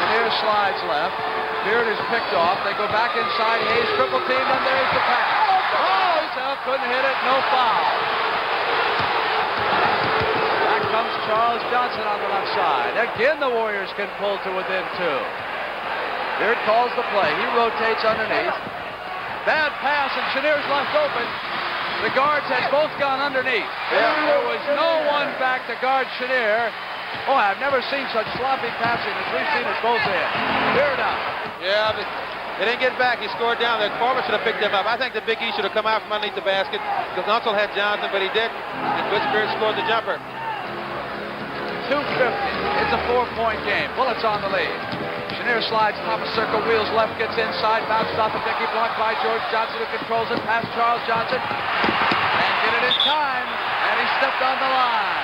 Chenier slides left. Beard is picked off. They go back inside. Hayes triple teamed, and there's the pass. Oh, himself couldn't hit it. No foul. Back comes Charles Johnson on the left side. Again, the Warriors can pull to within 2. Beard calls the play. He rotates underneath. Bad pass, and Chenier's left open. The guards had both gone underneath. There was no one back to guard Chenier. Oh, I've never seen such sloppy passing as we've seen at both ends. Beard out. Yeah, but they didn't get back. He scored down there. Corbett should have picked him up. I think the Big E should have come out from underneath the basket because Unseld had Johnson, but he didn't. And Butch Beard scored the jumper. 2:50. It's a 4-point game. Bullets on the lead. Chenier slides top of circle, wheels left, gets inside, bounces off of Dickey, blocked by George Johnson, who controls it past Charles Johnson. And get it in time, and he stepped on the line.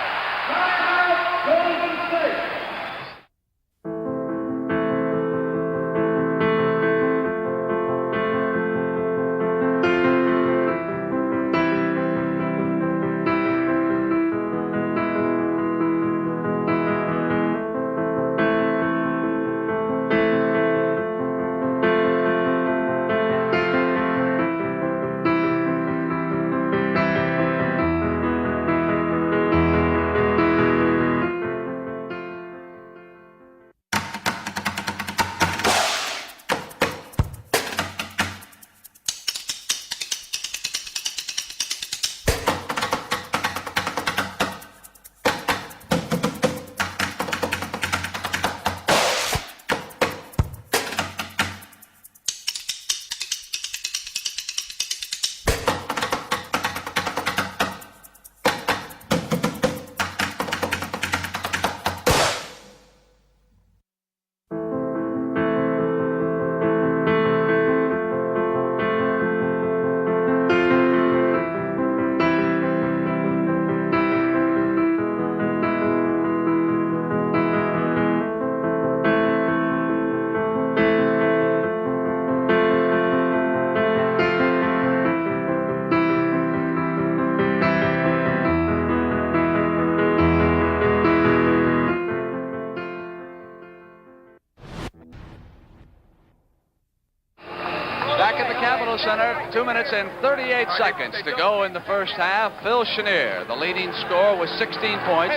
2 minutes and 38 seconds to go in the first half. Phil Chenier, the leading scorer with 16 points.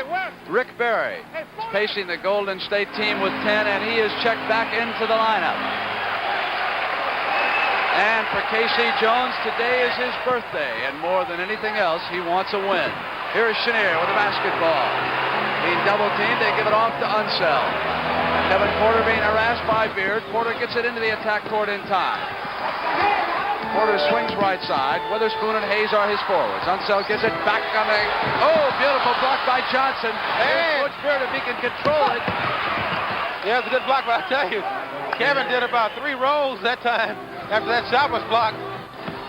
Rick Berry is pacing the Golden State team with 10, and he is checked back into the lineup. And for Casey Jones, today is his birthday, and more than anything else, he wants a win. Here is Chenier with the basketball. Being double-teamed, they give it off to Unseld. Kevin Porter being harassed by Beard. Porter gets it into the attack court in time. Porter swings right side. Witherspoon and Hayes are his forwards. Unseld gets it back on the... Oh, beautiful block by Johnson. Hey, Coach Beard, if he can control it. Yeah, it's a good block, but I tell you, Kevin did about 3 rolls that time after that shot was blocked.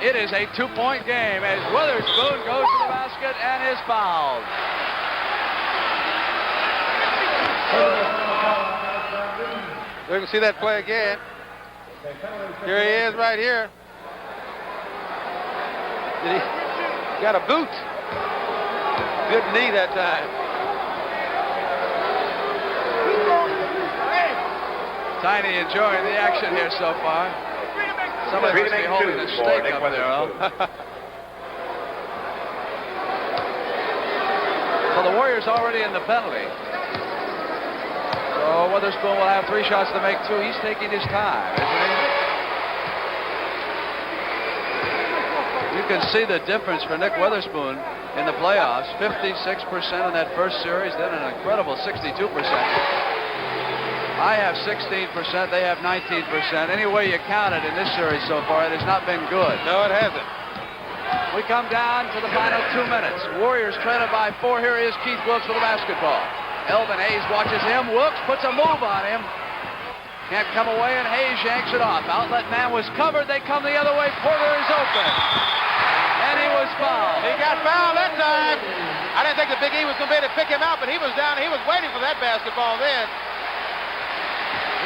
It is a 2-point game as Witherspoon goes to the basket and is fouled. We can see that play again. Here he is right here. He got a boot. Good knee that time. Tiny enjoying the action here so far. Somebody must be holding a stake up there, huh? So the Warriors already in the penalty. So Witherspoon will have 3 shots to make 2. He's taking his time, isn't he? You can see the difference for Nick Witherspoon in the playoffs. 56% in that first series, then an incredible 62%. I have 16%, they have 19%. Any way you count it in this series so far, it has not been good. No, it hasn't. We come down to the final 2 minutes. Warriors trailing by 4. Here is Keith Wilkes with the basketball. Elvin Hayes watches him. Wilkes puts a move on him. Can't come away, and Hayes yanks it off. Outlet man was covered. They come the other way. Porter is open. And he was fouled. He got fouled that time. I didn't think the Big E was going to be able to pick him out, but he was down. He was waiting for that basketball then.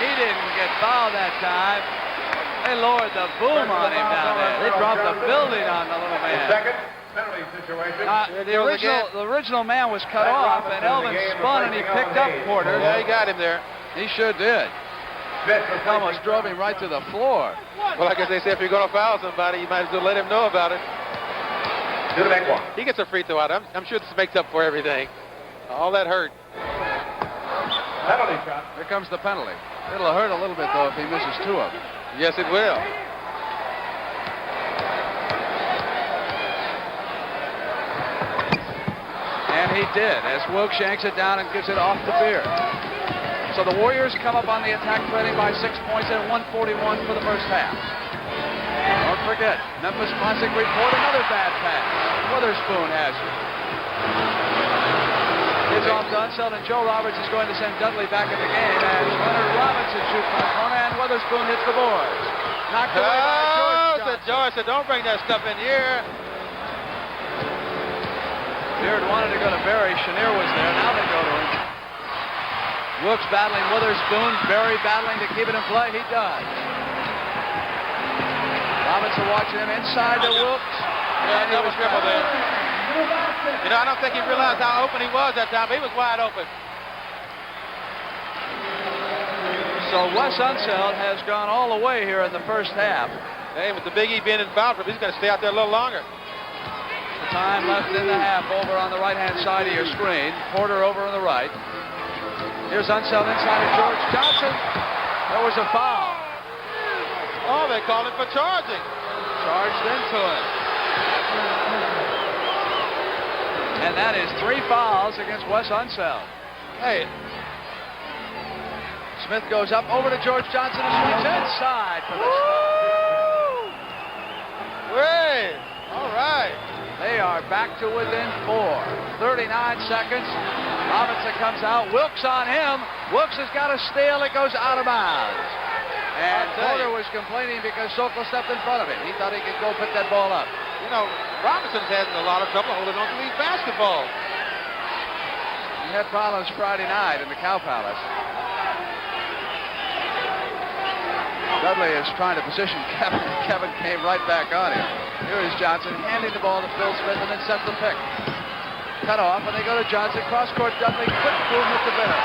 He didn't get fouled that time. They lowered the boom on him down there. They dropped the building on the little man. Second penalty situation. The original man was cut off, and Elvin spun, and he picked up Porter. Yeah, he got him there. He sure did. Almost drove him right to the floor. Well, I guess they say if you're going to foul somebody, you might as well let him know about it. To the back one. He gets a free throw out. I'm sure this makes up for everything. All that hurt. Penalty shot. Here comes the penalty. It'll hurt a little bit, though, if he misses 2 of them. Yes, it will. And he did, as Wilkes yanks it down and gives it off to Beard. So the Warriors come up on the attack, trailing by 6 points at 141 for the first half. Don't forget, Memphis Classic report another bad pass. Witherspoon has it. It's off to Unseld, and Joe Roberts is going to send Dudley back in the game as Leonard Robinson shoots from the corner, and Witherspoon hits the boards. Knocked away by George Johnson. George said, don't bring that stuff in here. Beard wanted to go to Berry. Chenier was there. Now they go to him. Wilkes battling Witherspoon. Berry battling to keep it in play. He does. Robinson watching him inside to Wilkes. Yeah, double dribble there. You know, I don't think he realized how open he was that time, but he was wide open. So Wes Unseld has gone all the way here in the first half. Hey, with the Big E being in foul trouble, he's going to stay out there a little longer. Time left in the half over on the right-hand side of your screen. Porter over on the right. Here's Unseld inside of George Johnson. There was a foul. Oh, they called him for charging. Charged into it. And that is 3 fouls against Wes Unseld. Hey. Smith goes up over to George Johnson and swings inside for the stop. Way. All right. They are back to within 4. 39 seconds. Robinson comes out. Wilkes on him. Wilkes has got a steal. It goes out of bounds. And Porter was complaining because Sokol stepped in front of him. He thought he could go pick that ball up. You know, Robinson's had a lot of trouble holding on to these basketballs. He had problems Friday night in the Cow Palace. Dudley is trying to position Kevin. Kevin came right back on him. Here is Johnson handing the ball to Phil Smith and then sets the pick. Cut off, and they go to Johnson. Cross court, Dudley. Quick move with the bitter.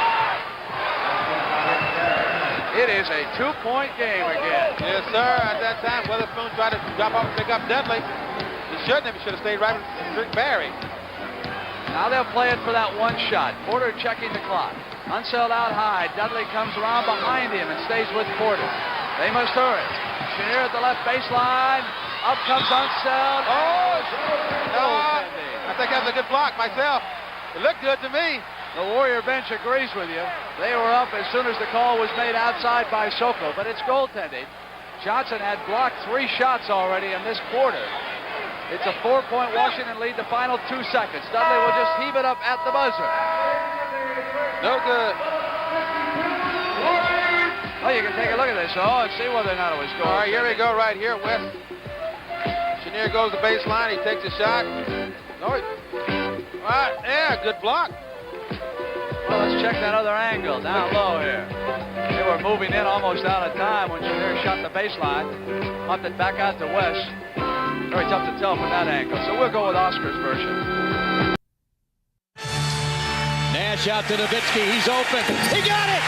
It is a 2-point game again. Yes, sir. At that time, Witherspoon tried to drop off and pick up Dudley. He shouldn't have. He should have stayed right with Rick Barry. Now they'll play it for that one shot. Porter checking the clock. Unseld out high. Dudley comes around behind him and stays with Porter. They must hurry. Chenier at the left baseline. Up comes Unseld. Oh, no. I think that's a good block myself. It looked good to me. The Warrior bench agrees with you. They were up as soon as the call was made outside by Soko, but it's goaltending. Johnson had blocked 3 shots already in this quarter. It's a 4-point Washington lead the final 2 seconds. Dudley will just heave it up at the buzzer. No good. Well, you can take a look at this, and see whether or not it was goal. All right, here we go right here, West. Chenier goes to baseline. He takes a shot. No, all right, yeah, good block. Well, let's check that other angle down low here. They were moving in almost out of time when Chenier shot the baseline. Pumped it back out to West. Very tough to tell from that angle. So we'll go with Oscar's version. Nash out to Nowitzki. He's open. He got it!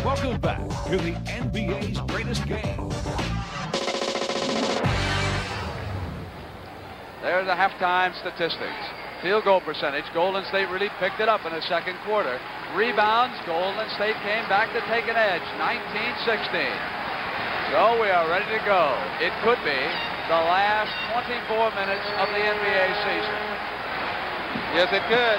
Welcome back to the NBA's greatest game. There's the halftime statistics. Field goal percentage. Golden State really picked it up in the second quarter. Rebounds. Golden State came back to take an edge. 19-16. So we are ready to go. It could be the last 24 minutes of the NBA season. Yes, it could.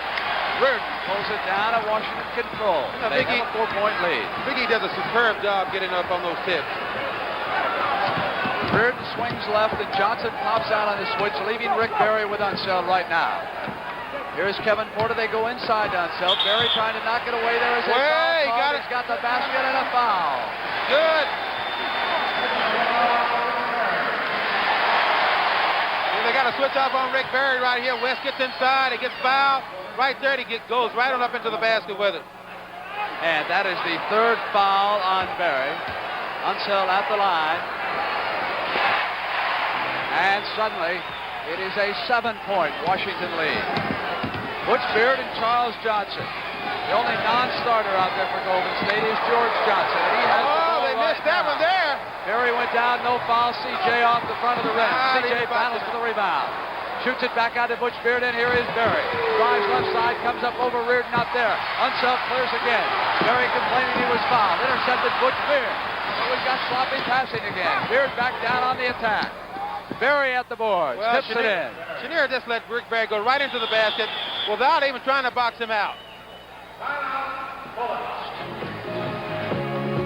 Reardon pulls it down and Washington control. They have a 4-point lead. Biggie does a superb job getting up on those tips. Reardon swings left and Johnson pops out on the switch, leaving Rick Barry with Unseld right now. Here's Kevin Porter. They go inside to Unseld. Barry trying to knock it away. There is a foul. He's got the basket and a foul. Good. They got to switch off on Rick Barry right here. West gets inside. He gets fouled. Right there, he goes right on up into the basket with it. And that is the 3rd foul on Barry. Unseld at the line. And suddenly, it is a 7-point Washington lead. Butch Beard and Charles Johnson. The only non-starter out there for Golden State is George Johnson. And he has they missed that one there. Barry went down, no foul. CJ off the front of the rim. CJ battles for the rebound. Shoots it back out to Butch Beard, and here is Barry. Drives left side, comes up over Reardon out there. Unseld clears again. Barry complaining he was fouled. Intercepted Butch Beard. But we've got sloppy passing again. Beard back down on the attack. Barry at the boards. Well, Tips it in. Chenier just let Rick Barry go right into the basket without even trying to box him out.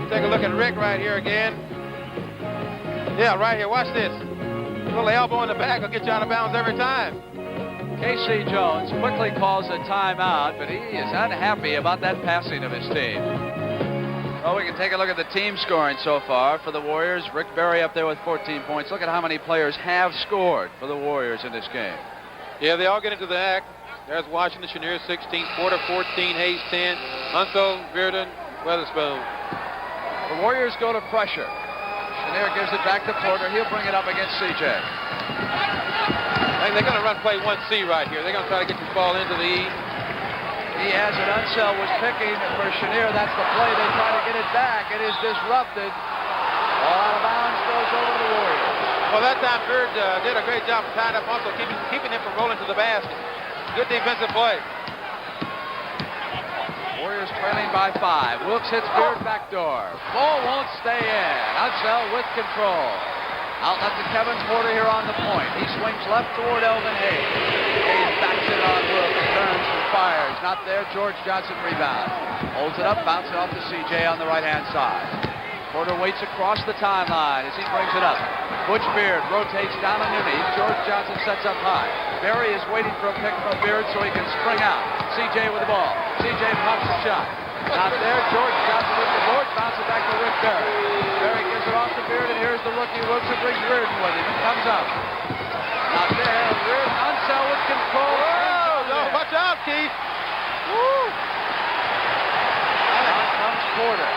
Take a look at Rick right here again. Yeah, right here. Watch this. A little elbow in the back will get you out of bounds every time. K.C. Jones quickly calls a timeout, but he is unhappy about that passing of his team. Well, we can take a look at the team scoring so far for the Warriors. Rick Barry up there with 14 points. Look at how many players have scored for the Warriors in this game. Yeah, they all get into the act. There's Washington, Chenier 16, Porter 14, Hayes 10, Unseld, Reardon, Witherspoon. The Warriors go to pressure. Chenier gives it back to Porter. He'll bring it up against CJ. They're going to run play 1C right here. They're going to try to get this ball into the E. He has it. Unseld was picking for Chenier. That's the play. They try to get it back. It is disrupted. All out of bounds goes over to the Warriors. Well, that time Bird did a great job tying up, also keeping him from rolling to the basket. Good defensive play. Warriors trailing by 5. Wilkes hits Beard backdoor. Ball won't stay in. Unseld with control. Outlet to Kevin Porter here on the point. He swings left toward Elvin Hayes. Hayes backs it on Wilkes. Turns and fires. Not there. George Johnson rebound. Holds it up. Bounces off to CJ on the right-hand side. Porter waits across the timeline as he brings it up. Butch Beard rotates down underneath. George Johnson sets up high. Berry is waiting for a pick from Beard so he can spring out. CJ with the ball. CJ pops the shot. Not there. George Johnson with the board. Bounces back to Rick Berry. Berry gives it off to Beard, and here's the rookie Wilkes who brings Reardon with him. It comes up. Not there. Reardon Unseld with control. Oh, no, watch out, Keith. Woo. Out comes Porter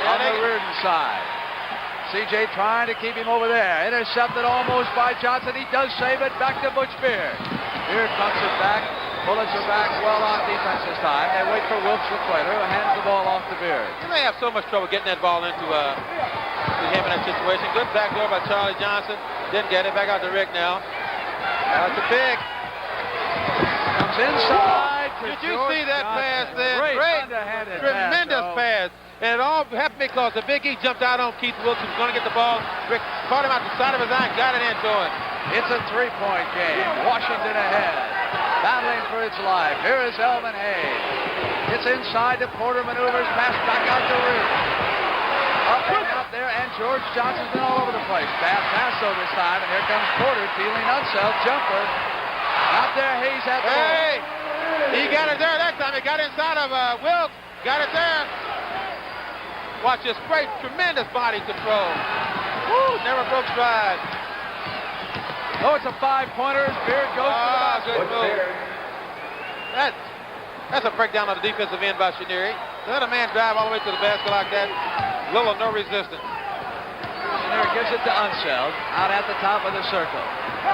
on the Reardon side. CJ trying to keep him over there. Intercepted almost by Johnson. He does save it. Back to Butch Beard. Beard pumps it back. Bullets are back well on defense this time. They wait for Wilkes Requater, who hands the ball off to Beard. You may have so much trouble getting that ball into him in that situation. Good backdoor by Charlie Johnson. Didn't get it. Back out to Rick now. That's a pick. Comes inside. Did you see that pass there? Great underhanded Tremendous pass. And it all happened because the Big E jumped out on Keith Wilkes, who was going to get the ball. Rick caught him out the side of his eye and got it into him. It's a three-point game. Washington ahead. Battling for its life. Here is Elvin Hayes. It's inside to Porter, maneuvers, pass back out to Reardon. Up and out there, and George Johnson's been all over the place. Bad pass though this time, and here comes Porter feeling Unseld. Jumper. Out there, Hayes had the ball. Hey! He got it there that time. He got inside of Wilkes. Got it there. Watch this great, tremendous body control. Woo! Never broke stride. Oh, it's a 5-pointer. Beard goes to the basket. Good move. That's a breakdown on the defensive end by Chenier. Let a man drive all the way to the basket like that. Little or no resistance. Chenier gives it to Unseld out at the top of the circle.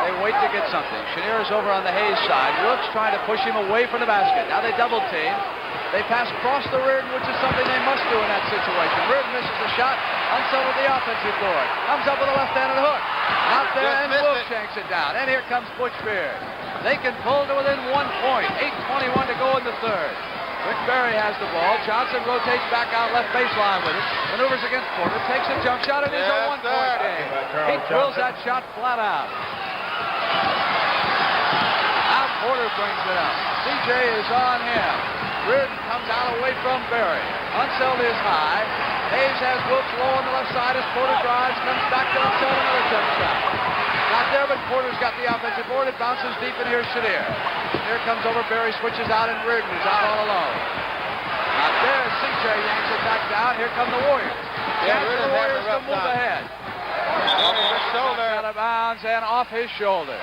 They wait to get something. Chenier is over on the Hayes side. Wilkes trying to push him away from the basket. Now they double team. They pass across the Reardon, which is something they must do in that situation. Reardon misses the shot. Unseld with the offensive board. Comes up with a left-handed hook. Out there, and Wilkes shanks it down. And here comes Butch Beard. They can pull to within 1 point. 8:21 to go in the third. Rick Berry has the ball. Johnson rotates back out left baseline with it. Maneuvers against Porter. Takes a jump shot. It is a 1-point game. He drills that shot flat out. Now Porter brings it up. CJ is on him. Reardon comes out away from Berry. Unseld is high. Hayes has Wilkes low on the left side as Porter drives. Comes back to Unseld. Another jump shot. Not there, but Porter's got the offensive board. It bounces deep, and here's Chenier. Here comes over. Berry switches out, and Reardon is out all alone. Not there. CJ yanks it back down. Here come the Warriors. Yeah, the Warriors to move ahead. Shoulder. Out of bounds and off his shoulder.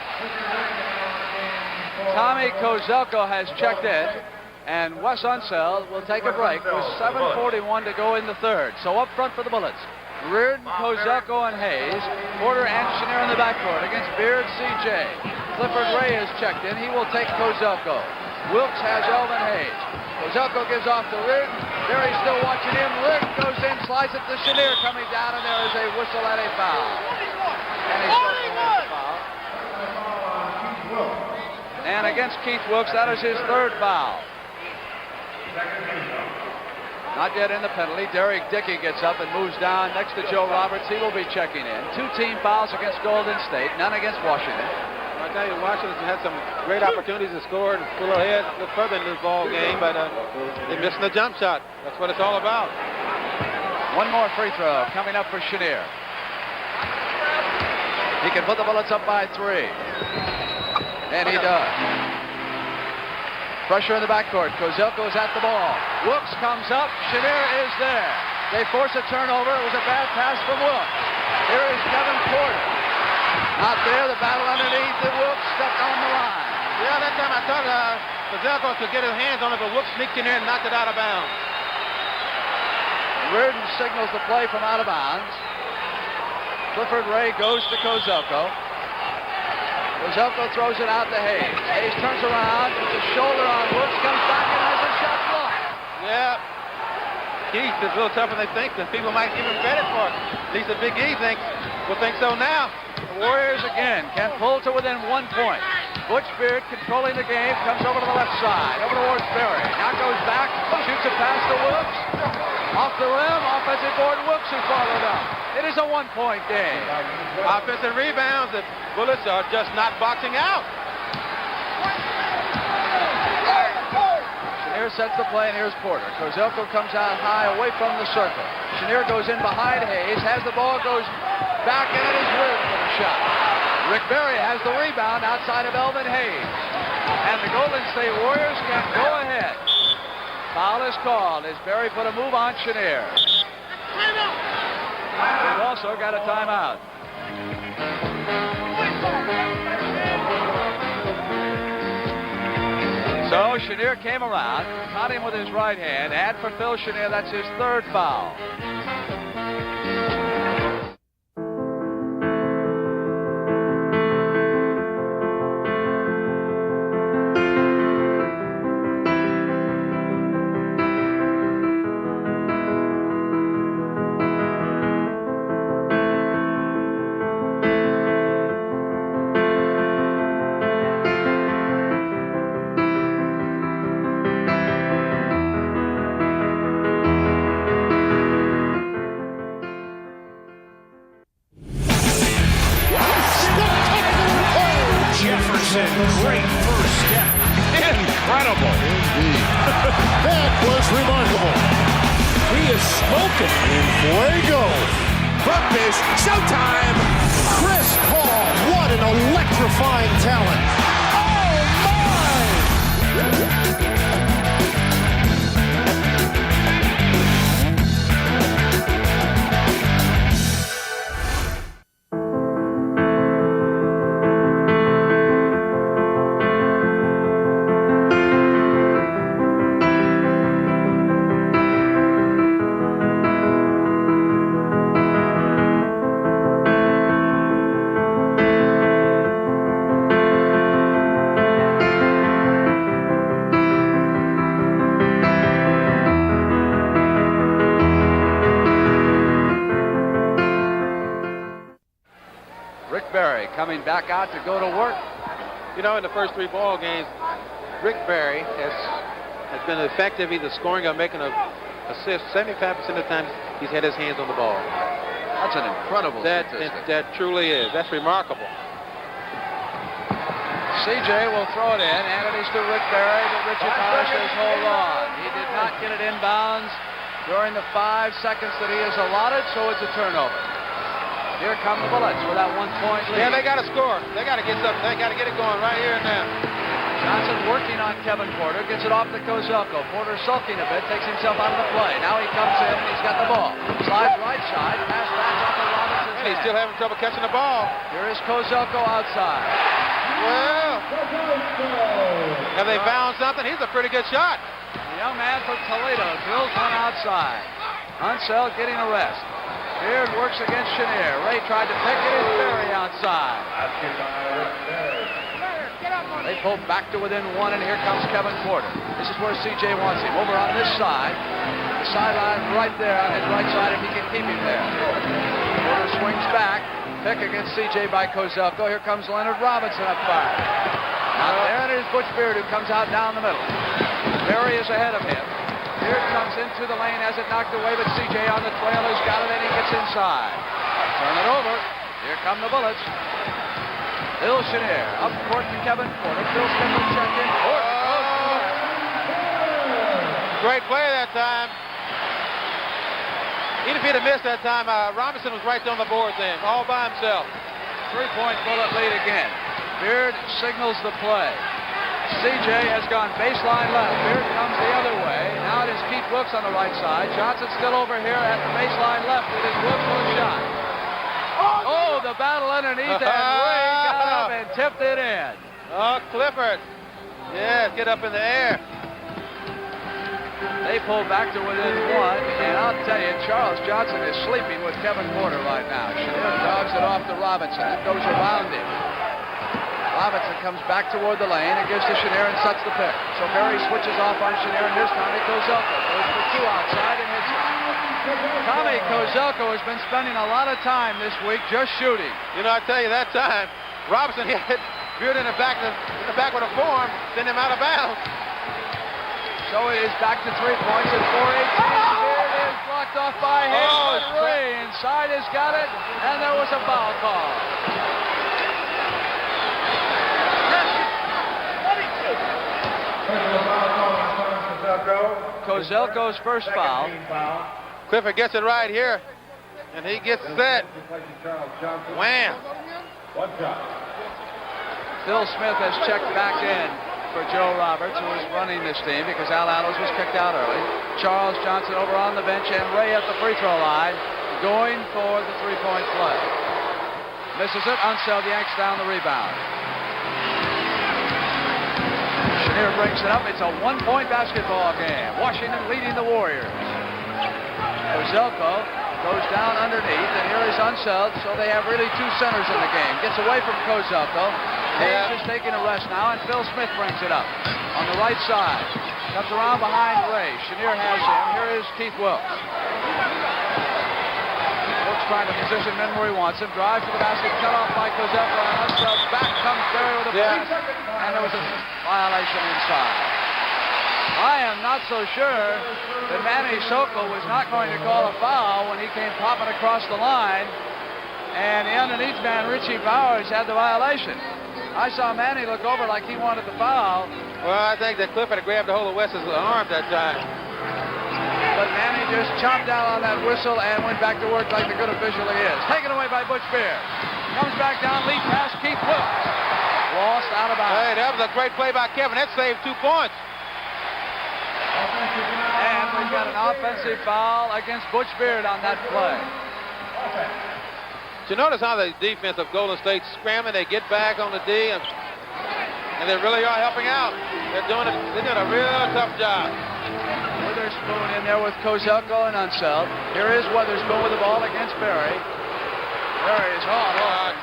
Tommy Kozelko has checked in, and Wes Unseld will take a break with 7:41 to go in the third. So up front for the Bullets. Reardon, Kozelko, and Hayes. Porter and Chenier in the backcourt against Beard, CJ. Clifford Ray has checked in. He will take Kozelko. Wilkes has Elvin Hayes. Kozelko gives off to Reardon. Berry's still watching him. Reardon goes in, slides it to Chenier coming down, and there is a whistle and a foul. And he's a foul. And against Keith Wilkes, that is his third foul. Not yet in the penalty. Derek Dickey gets up and moves down next to Joe Roberts. He will be checking in. 2 team fouls against Golden State, none against Washington. I tell you, Washington had some great opportunities to score and pull ahead a little further in this ball game, but they're missing the jump shot. That's what it's all about. One more free throw coming up for Chenier. He can put the Bullets up by 3. And he does. Pressure in the backcourt. Kozelko is at the ball. Wilkes comes up. Chenier is there. They force a turnover. It was a bad pass from Wilkes. Here is Kevin Porter. Not there. The battle underneath. And Wilkes stepped on the line. Yeah, that time I thought Kozelko could get his hands on it, but Wilkes sneaked in there and knocked it out of bounds. Reardon signals the play from out of bounds. Clifford Ray goes to Kozelko. Kozelko throws it out to Hayes. Hayes turns around, puts his shoulder on Wilkes, comes back and has a shot blocked. Yeah. Keith is a little tougher than they think, and people might give him credit for it. At least the Big E will think so now. The Warriors again can pull to within 1 point. Butch Beard controlling the game, comes over to the left side, over towards Berry. Now goes back, shoots it past the Wilkes. Off the rim, offensive board, Wilkes who followed up. It is a 1-point game. Offensive rebounds. The Bullets are just not boxing out. Chenier sets the play, and here's Porter. Kozelko comes out high away from the circle. Chenier goes in behind Hayes, has the ball, goes back, and it is Williams with a shot. Rick Berry has the rebound outside of Elvin Hayes. And the Golden State Warriors can go ahead. Foul is called as Berry put a move on Chenier. We've also got a timeout. So Chenier came around, caught him with his right hand, and for Phil Chenier, that's his 3rd foul. Great first step. Incredible. Indeed. That was remarkable. He is smoking. And fuego. Front is showtime. Chris Paul, what an electrifying talent. Oh, my! Coming back out to go to work. You know, in the first 3 ball games, Rick Berry has been effective either scoring or making an assist. 75% of the time he's had his hands on the ball. That's an incredible statistic. That truly is. That's remarkable. CJ will throw it in, and it is to Rick Berry, but Richard Powers says hold on. He did not get it inbounds during the 5 seconds that he has allotted, so it's a turnover. Here come the Bullets with that 1-point lead. Yeah, they got to score. They got to get something. They got to get it going right here and now. Johnson working on Kevin Porter, gets it off to Kozelko. Porter sulking a bit, takes himself out of the play. Now he comes in, he's got the ball. Slides right side, pass back off of Robinson's And he's still having trouble catching the ball. Here is Kozelko outside. Well, have they found something? He's a pretty good shot. The young man from Toledo drills one outside. Unseld getting a rest. Beard works against Chenier. Ray tried to pick it. It's Berry outside. They pull back to within 1, and here comes Kevin Porter. This is where CJ wants him. Over on this side. The sideline right there on his right side if he can keep him there. Porter swings back. Pick against CJ by Kozelko. Here comes Leonard Robinson up fire. Now there it is Butch Beard who comes out down the middle. Berry is ahead of him. Beard comes into the lane, has it knocked away, but CJ on the trail has got it, and he gets inside. Turn it over. Here come the Bullets. Phil Chenier up court to Kevin Porter. Phil's going to check in. Porter goes to the left. Great play that time. Even if he'd have missed that time, Robinson was right there on the board then, all by himself. 3-point Bullet lead again. Beard signals the play. CJ has gone baseline left. Beard comes the other way. Now it is Keith Wilkes on the right side. Johnson still over here at the baseline left. It is Wilkes with a shot. Oh, the battle underneath, and Ray got up and tipped it in. Oh, Clifford. Yeah, get up in the air. They pull back to within 1, and I'll tell you, Charles Johnson is sleeping with Kevin Porter right now. Chenier dogs it off to Robinson. It goes around him. Robinson comes back toward the lane and gives to Chenier and sets the pick. So Berry switches off on Chenier, and this time it goes up. Goes for 2 outside and hits it. Tommy Kozelko has been spending a lot of time this week just shooting. You know, I tell you, that time, Robinson hit Beard in the back with a forearm, sent him out of bounds. So it is back to 3 points at 4:18. Beard is blocked off by him. Oh, Ray inside has got it, and there was a foul call. Kozelko's first foul. Clifford gets it right here, and he gets set. Wham! Phil Smith has checked back in for Joe Roberts, who is running this team because Al Allos was kicked out early. Charles Johnson over on the bench, and Ray at the free throw line going for the three-point play. Misses it. Unseld yanks down the rebound. Chenier brings it up. It's a one-point basketball game. Washington leading the Warriors. Kozelko goes down underneath, and here is Unseld, so they have really two centers in the game. Gets away from Kozelko. Hayes is taking a rest now, and Phil Smith brings it up on the right side. Comes around behind Ray. Chenier has him. Here is Keith Wilkes. Wilkes trying to position men where he wants him. Drive for the basket, cut off by Kozelko, and Unseld. Back comes Barry with a pass, and there was a violation inside. I am not so sure that Manny Sokol was not going to call a foul when he came popping across the line, and the underneath man, Richie Bowers, had the violation. I saw Manny look over like he wanted the foul. Well, I think that Clifford had grabbed a hold of Wes's arm that time. But Manny just chomped down on that whistle and went back to work like the good official he is. Taken away by Butch Beard. Comes back down, lead pass, Keith Wilkes. Lost out of bounds. Hey, that was a great play by Kevin. That saved 2 points. And we've got an offensive foul against Butch Beard on that play. You notice how the defense of Golden State scrambling, they get back on the D, and they really are helping out. They're doing a real tough job. Witherspoon in there with Kozelko and Unseld. Here is Witherspoon with the ball against Barry. Barry is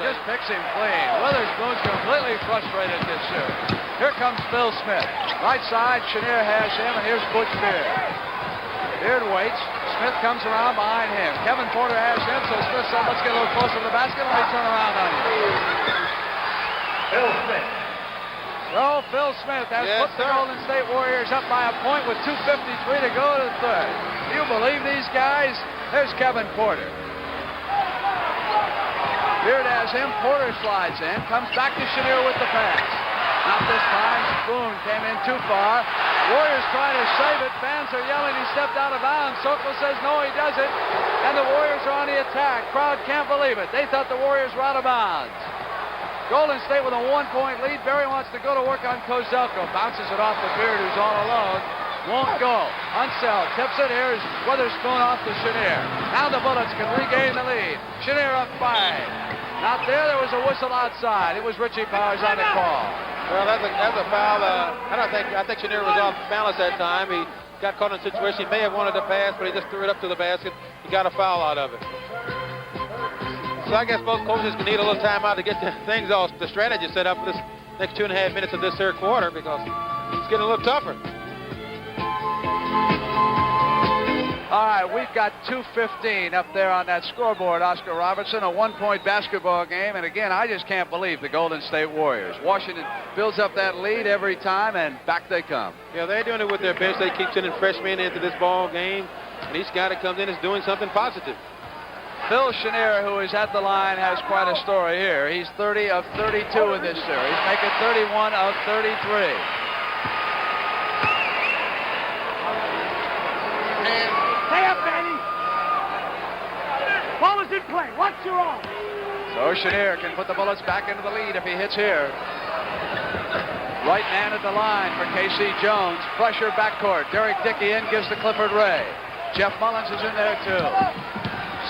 just picks him clean. Witherspoon's completely frustrated this shoot. Here comes Phil Smith. Right side, Chenier has him, and here's Butch Beard. Beard waits. Smith comes around behind him. Kevin Porter has him, so Smith said, let's get a little closer to the basket. Let me turn around on you. Phil Smith. So Phil Smith has put the Golden State Warriors up by a point with 2:53 to go to the third. Do you believe these guys? There's Kevin Porter. Beard has him. Porter slides in. Comes back to Chenier with the pass. Not this time. Spoon came in too far. Warriors trying to save it. Fans are yelling he stepped out of bounds. Sokol says no, he doesn't. And the Warriors are on the attack. Crowd can't believe it. They thought the Warriors were out of bounds. Golden State with a 1-point lead. Barry wants to go to work on Kozelko. Bounces it off the Beard, who's all alone. Won't go. Unseld tips it. Here's Witherspoon off to Chenier. Now the Bullets can regain the lead. Chenier up 5. Not there. There was a whistle outside. It was Richie Powers on the call. Well, that's a foul. I think Chenier was off balance that time. He got caught in a situation. He may have wanted to pass, but he just threw it up to the basket. He got a foul out of it. So I guess both coaches can need a little time out to get the strategy set up for this next 2.5 minutes of this third quarter, because it's getting a little tougher. All right, we've got 2:15 up there on that scoreboard, Oscar Robertson, a 1-point basketball game. And again, I just can't believe the Golden State Warriors. Washington builds up that lead every time, and back they come. Yeah, they're doing it with their bench. They keep sending freshmen into this ball game, and each guy that comes in is doing something positive. Phil Chenier, who is at the line, has quite a story here. He's 30 of 32 in this series, making 31 of 33. Stay up, Manny. Ball is in play. What's your own? So Chenier can put the Bullets back into the lead if he hits here. Right man at the line for K.C. Jones. Pressure backcourt. Derek Dickey in, gives to Clifford Ray. Jeff Mullins is in there too.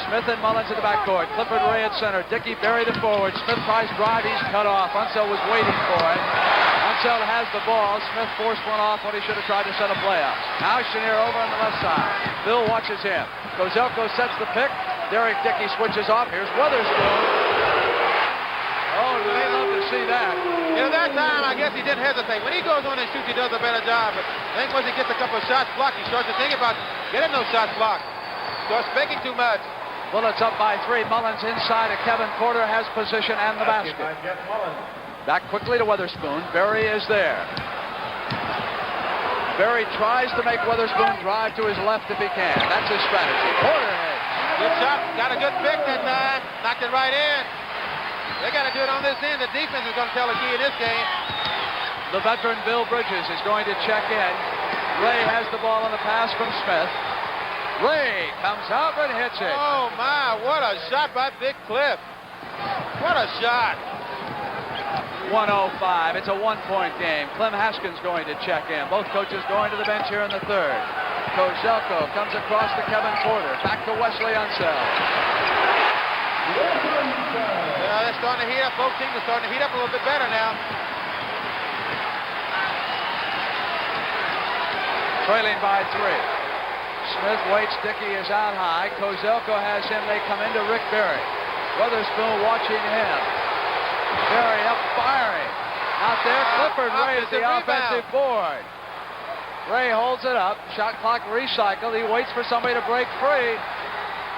Smith and Mullins at the backcourt. Clifford Ray at center. Dickey buried the forward. Smith tries drive. He's cut off. Unseld was waiting for it. Unseld has the ball. Smith forced one off when he should have tried to set a play up. Now Chenier over on the left side. Bill watches him. Kozelko sets the pick. Derek Dickey switches off. Here's Witherspoon. Oh, do they love to see that? You know, that time, I guess he didn't hesitate. When he goes on and shoots, he does a better job. But I think once he gets a couple of shots blocked, he starts to think about getting those shots blocked. Starts faking too much. Bullets up by 3. Mullins inside of Kevin Porter has position and the basket. Back quickly to Weatherspoon. Berry is there. Berry tries to make Weatherspoon drive to his left if he can. That's his strategy. Porter heads. Good shot. Got a good pick that time. Knocked it right in. They got to do it on this end. The defense is going to tell the key in this game. The veteran Bill Bridges is going to check in. Ray has the ball on the pass from Smith. Ray comes up and hits it. Oh, my. What a shot by Big Cliff. What a shot. 105. It's a one-point game. Clem Haskins going to check in. Both coaches going to the bench here in the third. Kozelko comes across to Kevin Porter. Back to Wesley Unseld. They're starting to heat up. Both teams are starting to heat up a little bit better now. Trailing by 3. Smith waits. Dickey is out high. Kozelko has him. They come into Rick Berry. Weatherspoon watching him. Berry up firing. Out there, Clifford Ray at the offensive board. Ray holds it up. Shot clock recycled. He waits for somebody to break free.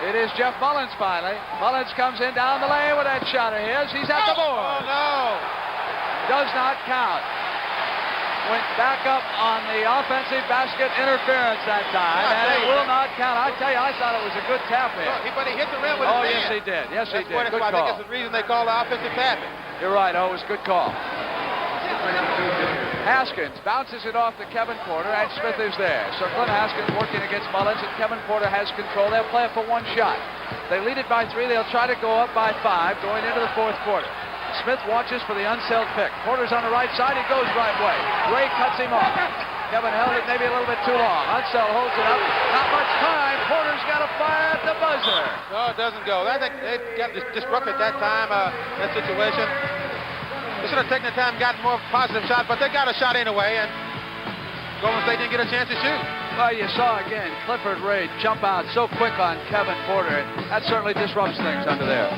It is Jeff Mullins finally. Mullins comes in down the lane with that shot of his. He's at the board. Oh, no. Does not count. Went back up on the offensive basket interference that time, and it will not count. I tell you, I thought it was a good tap in. But he hit the rim with his hand. Yes, he did. Yes, he did. That's Good why I call. think that's the reason they call the offensive tapping. You're right, it was a good call. Haskins bounces it off to Kevin Porter, and Smith is there. So Clem Haskins working against Mullins, and Kevin Porter has control. They'll play it for one shot. They lead it by 3. They'll try to go up by 5 going into the fourth quarter. Smith watches for the Unseld pick. Porter's on the right side. He goes right way. Ray cuts him off. Kevin held it maybe a little bit too long. Unseld holds it up. Not much time. Porter's got to fire at the buzzer. No, it doesn't go. I think they got disrupted that time, that situation. They should have taken the time and gotten more positive shots, but they got a shot anyway, and Golden State didn't get a chance to shoot. Well, you saw again Clifford Ray jump out so quick on Kevin Porter. That certainly disrupts things under there.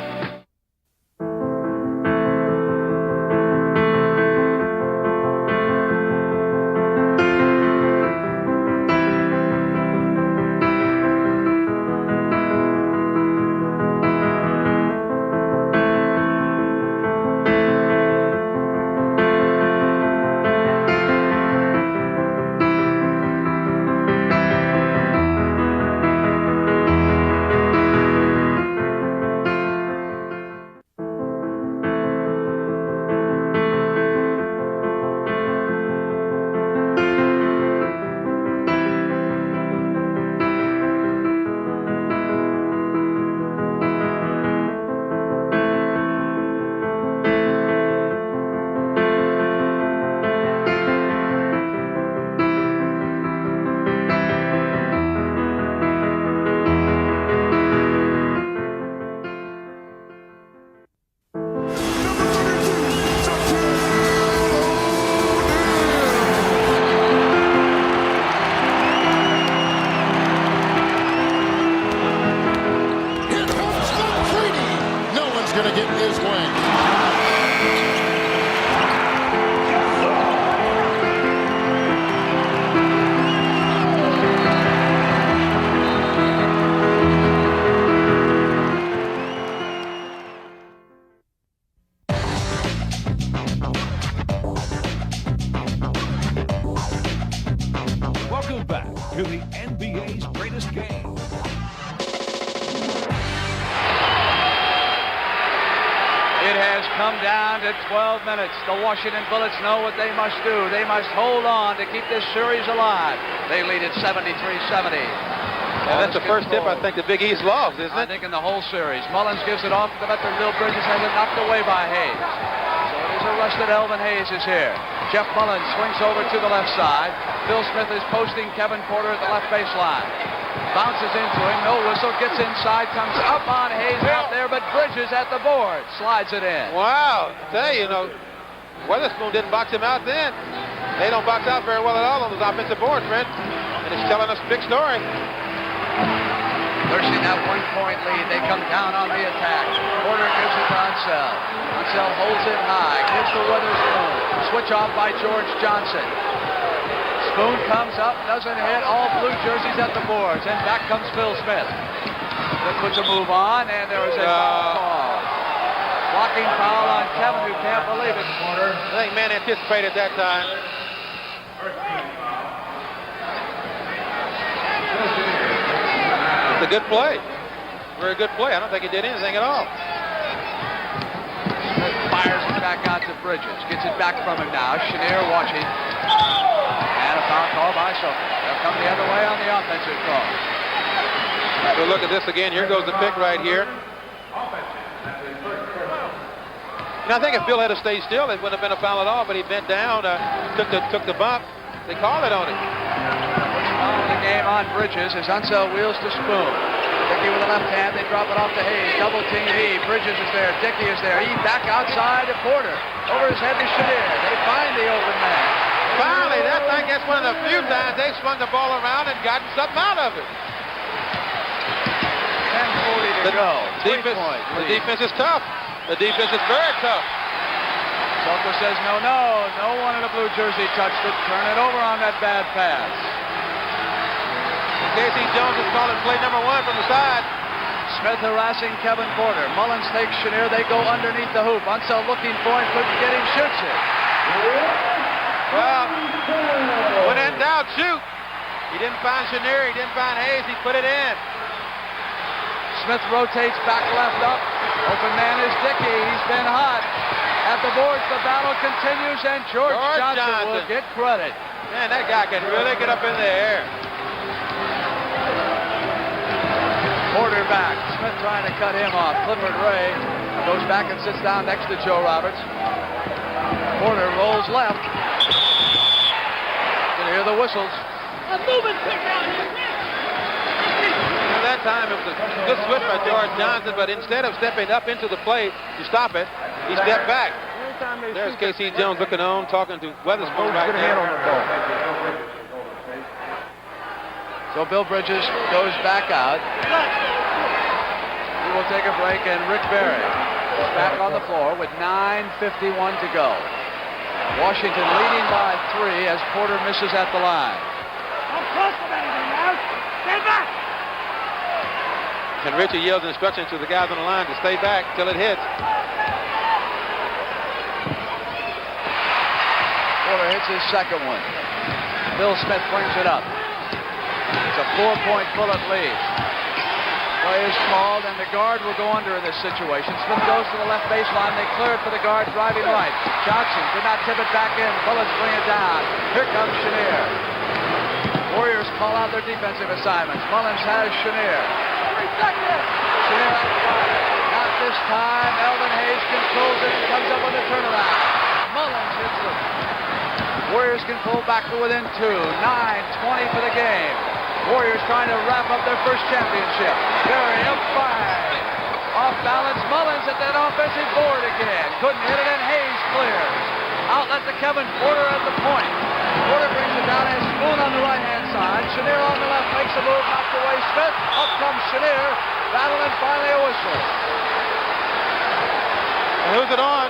Welcome back to the NBA's greatest game. It has come down to 12 minutes. The Washington Bullets know what they must do. They must hold on to keep this series alive. They lead at 73-70. That's the first tip I think the Big East lost, isn't it? I think in the whole series. Mullins gives it off to the veteran Bill Bridges, has it knocked away by Hayes. So it is arrested. Elvin Hayes is here. Jeff Mullins swings over to the left side. Phil Smith is posting Kevin Porter at the left baseline. Bounces into him, no whistle, gets inside, comes up on Hayes out there, but Bridges at the board, slides it in. Wow, tell you, Weatherspoon didn't box him out then. They don't box out very well at all on those offensive boards, Brent. And it's telling us a big story. Nursing that one-point lead, they come down on the attack. Porter gives it to Unseld. Unseld holds it high, gives to Weatherspoon. Switch off by George Johnson. Spoon comes up, doesn't hit, all blue jerseys at the boards, and back comes Phil Smith. That puts a move on, and there is a foul call. Blocking foul on Kevin, who can't believe it. I think man anticipated that time. It's a good play. Very good play. I don't think he did anything at all. Smith fires it back out to Bridges. Gets it back from him now. Chenier watching. And a foul call by Sophie. They'll come the other way on the offensive call. So look at this again. Here goes the pick right here. Now, I think if Bill had stayed still, it wouldn't have been a foul at all, but he bent down, took the bump. They called it on him. Foul the game on Bridges as Unseld wheels to Spoon. Dickey with the left hand, they drop it off to Hayes. Double team E. Bridges is there, Dickey is there. E back outside to Porter. Over his head to Chenier. They find the open man. Finally, that thing gets one of the few times they swung the ball around and gotten something out of it. 10:40 to go. The defense is tough. The defense is very tough. Soka says no one in a blue jersey touched it. Turn it over on that bad pass. Casey Jones is calling play number 1 from the side. Smith harassing Kevin Porter. Mullins takes Chenier. They go underneath the hoop. Unseld looking for him, couldn't get him, shoots it. Well, when in doubt, shoot. He didn't find Chenier. He didn't find Hayes. He put it in. Smith rotates back left up. Open man is Dickey. He's been hot. At the boards, the battle continues, and George Johnson will get credit. Man, that guy can really get up in the air. Porter back. Smith trying to cut him off. Clifford Ray goes back and sits down next to Joe Roberts. Porter rolls left. You can hear the whistles. That time it was a good switch by George Johnson, but instead of stepping up into the plate to stop it, he stepped back. There's Casey Jones looking on, talking to Weatherspoon right there. So Bill Bridges goes back out. We will take a break, and Rick Barry is back on the floor with 9:51 to go. Washington leading by 3 as Porter misses at the line. Don't cross the anything now. Stand back. And Richie yells instructions to the guys on the line to stay back till it hits. Porter hits his second one. Bill Smith brings it up. It's a 4-point bullet lead. Play is called, and the guard will go under in this situation. Smith goes to the left baseline. They clear it for the guard driving right. Johnson did not tip it back in. Bullets bring it down. Here comes Chenier. Warriors call out their defensive assignments. Mullins has Chenier. Chenier outside. Not this time. Elvin Hayes controls it and comes up on the turnaround. Mullins hits it. Warriors can pull back to within 2. 9:20 for the game. Warriors trying to wrap up their first championship. Barry up 5. Off balance. Mullins at that offensive board again. Couldn't hit it, and Hayes clears. Outlet to Kevin Porter at the point. Porter brings it down, has Spoon on the right-hand side. Chenier on the left makes a move, knocked away Smith. Up comes Chenier. Battle, and finally a whistle. And who's it on?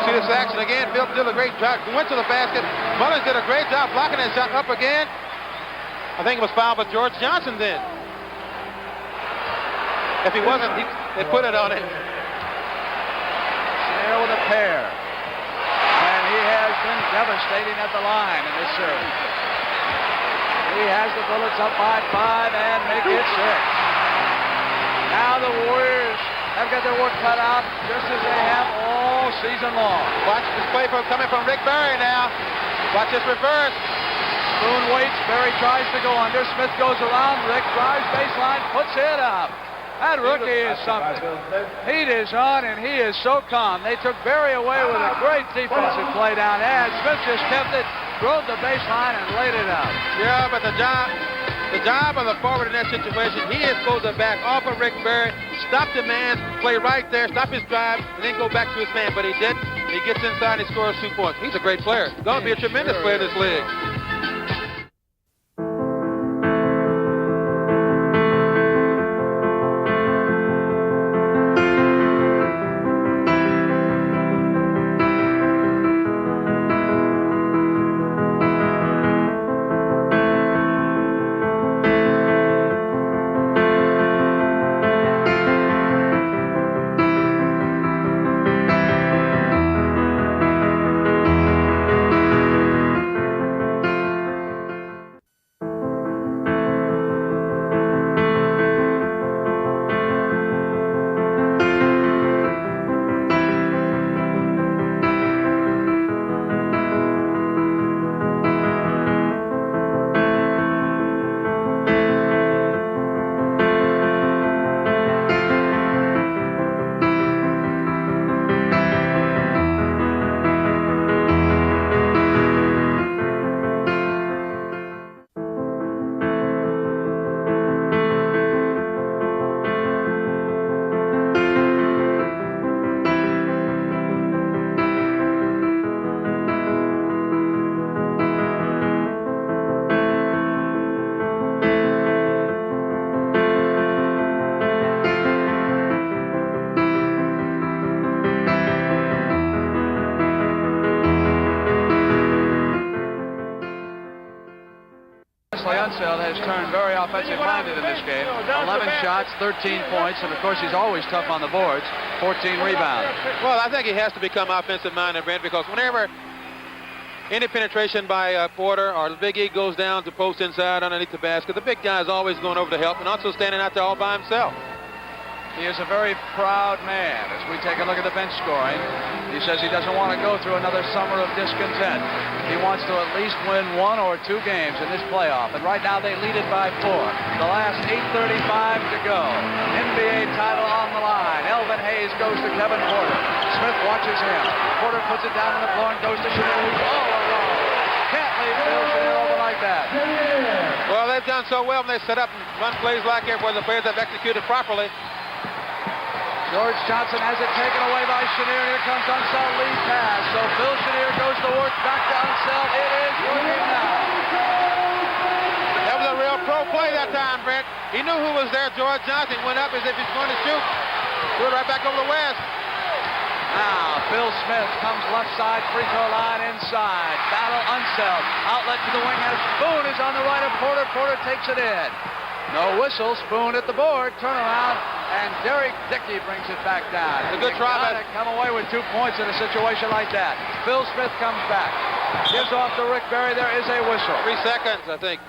See this action again. Bill did a great job. He went to the basket. Mullins did a great job blocking that shot up again. I think it was fouled by George Johnson then. If he wasn't, they put it on it. Chenier with a pair. And he has been devastating at the line in this series. He has the Bullets up by 5 and make it 6. Now the Warriors have got their work cut out just as they have all season long. Watch this play coming from Rick Barry now. Watch this reverse. Spoon waits. Barry tries to go under. Smith goes around. Rick drives baseline, puts it up. That rookie is something. Heat is on, and he is so calm. They took Barry away with a great defensive play down there, and Smith just kept it, drove the baseline, and laid it out. Yeah, but the job of the forward in that situation, he is supposed to back off of Rick Barry, stop the man, play right there, stop his drive, and then go back to his man. But he didn't. He gets inside and scores 2 points. He's a great player. Going to be a tremendous player in this league. Unseld has turned very offensive-minded in this game. 11 shots, 13 points, and of course he's always tough on the boards. 14 rebounds. Well, I think he has to become offensive-minded, Brent, because whenever any penetration by Porter or the Big E goes down to post inside underneath the basket, the big guy is always going over to help and also standing out there all by himself. He is a very proud man. As we take a look at the bench scoring, he says he doesn't want to go through another summer of discontent. He wants to at least win 1 or 2 games in this playoff, and right now they lead it by 4. The last 8:35 to go. NBA title on the line. Elvin Hayes goes to Kevin Porter. Smith watches him. Porter puts it down on the floor and goes to Chenier, who's all alone. Can't leave Phil Chenier over like that. Well, they've done so well when they set up and run plays like that where the players have executed properly. George Johnson has it taken away by Chenier. Here comes Unseld, lead pass. So Phil Chenier goes to work, back to Unseld. It is working now. That was a real pro play that time, Brent. He knew who was there. George Johnson went up as if he's going to shoot. Threw it right back over the West. Now, Phil Smith comes left side, free throw line inside. Battle Unseld. Outlet to the wing, and Spoon is on the right of Porter. Porter takes it in. No whistle. Spoon at the board. Turn around, and Derek Dickey brings it back down. It's a good try. Got to come away with 2 points in a situation like that. Phil Smith comes back. Gives off to Rick Barry. There is a whistle. 3 seconds, I think.